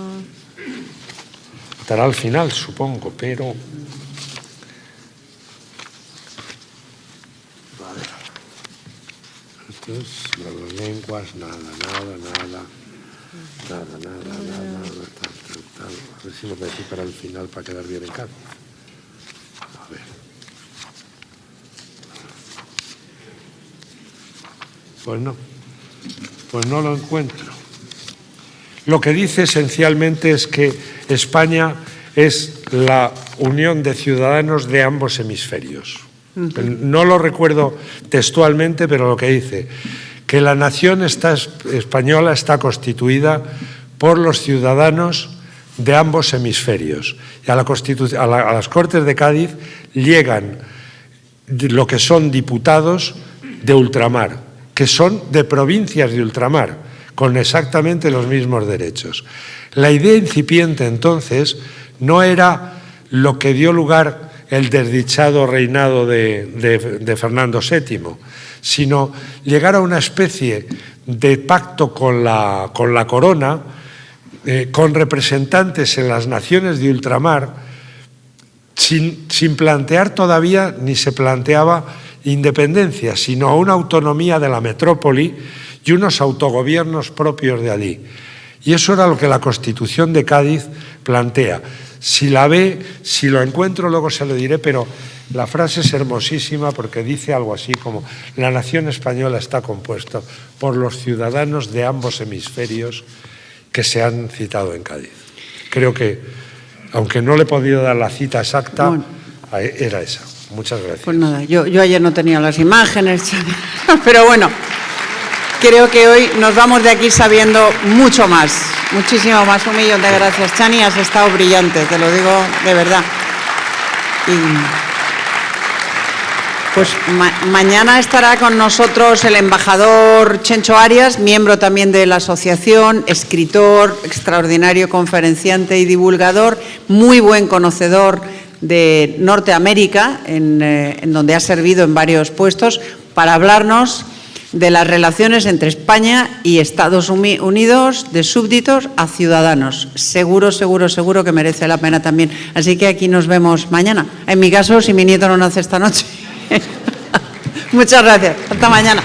Estará al final, supongo, pero... A ver. Esto es las lenguas, nada. Tal. A ver si lo metí para el final para quedar bien en Cádiz. A ver. Pues no lo encuentro. Lo que dice esencialmente es que España es la unión de ciudadanos de ambos hemisferios. No lo recuerdo textualmente, pero lo que dice, que la nación española está constituida por los ciudadanos de ambos hemisferios. Y a las Cortes de Cádiz llegan lo que son diputados de ultramar, que son de provincias de ultramar, con exactamente los mismos derechos. La idea incipiente entonces no era lo que dio lugar el desdichado reinado de Fernando VII, sino llegar a una especie de pacto con la corona, con representantes en las naciones de ultramar, sin plantear todavía, ni se planteaba independencia, sino una autonomía de la metrópoli y unos autogobiernos propios de allí. Y eso era lo que la Constitución de Cádiz plantea. Si la ve, si lo encuentro, luego se lo diré, pero la frase es hermosísima porque dice algo así como: la nación española está compuesta por los ciudadanos de ambos hemisferios que se han citado en Cádiz. Creo que, aunque no le he podido dar la cita exacta, bueno, era esa. Muchas gracias. Pues nada, yo ayer no tenía las imágenes, pero bueno, creo que hoy nos vamos de aquí sabiendo mucho más, muchísimo más. 1 millón de gracias, Chani, has estado brillante, te lo digo de verdad. Y pues mañana estará con nosotros el embajador Chencho Arias, miembro también de la asociación, escritor, extraordinario conferenciante y divulgador, muy buen conocedor de Norteamérica, en donde ha servido en varios puestos, para hablarnos de las relaciones entre España y Estados Unidos, de súbditos a ciudadanos. Seguro que merece la pena también. Así que aquí nos vemos mañana. En mi caso, si mi nieto no nace esta noche. Muchas gracias. Hasta mañana.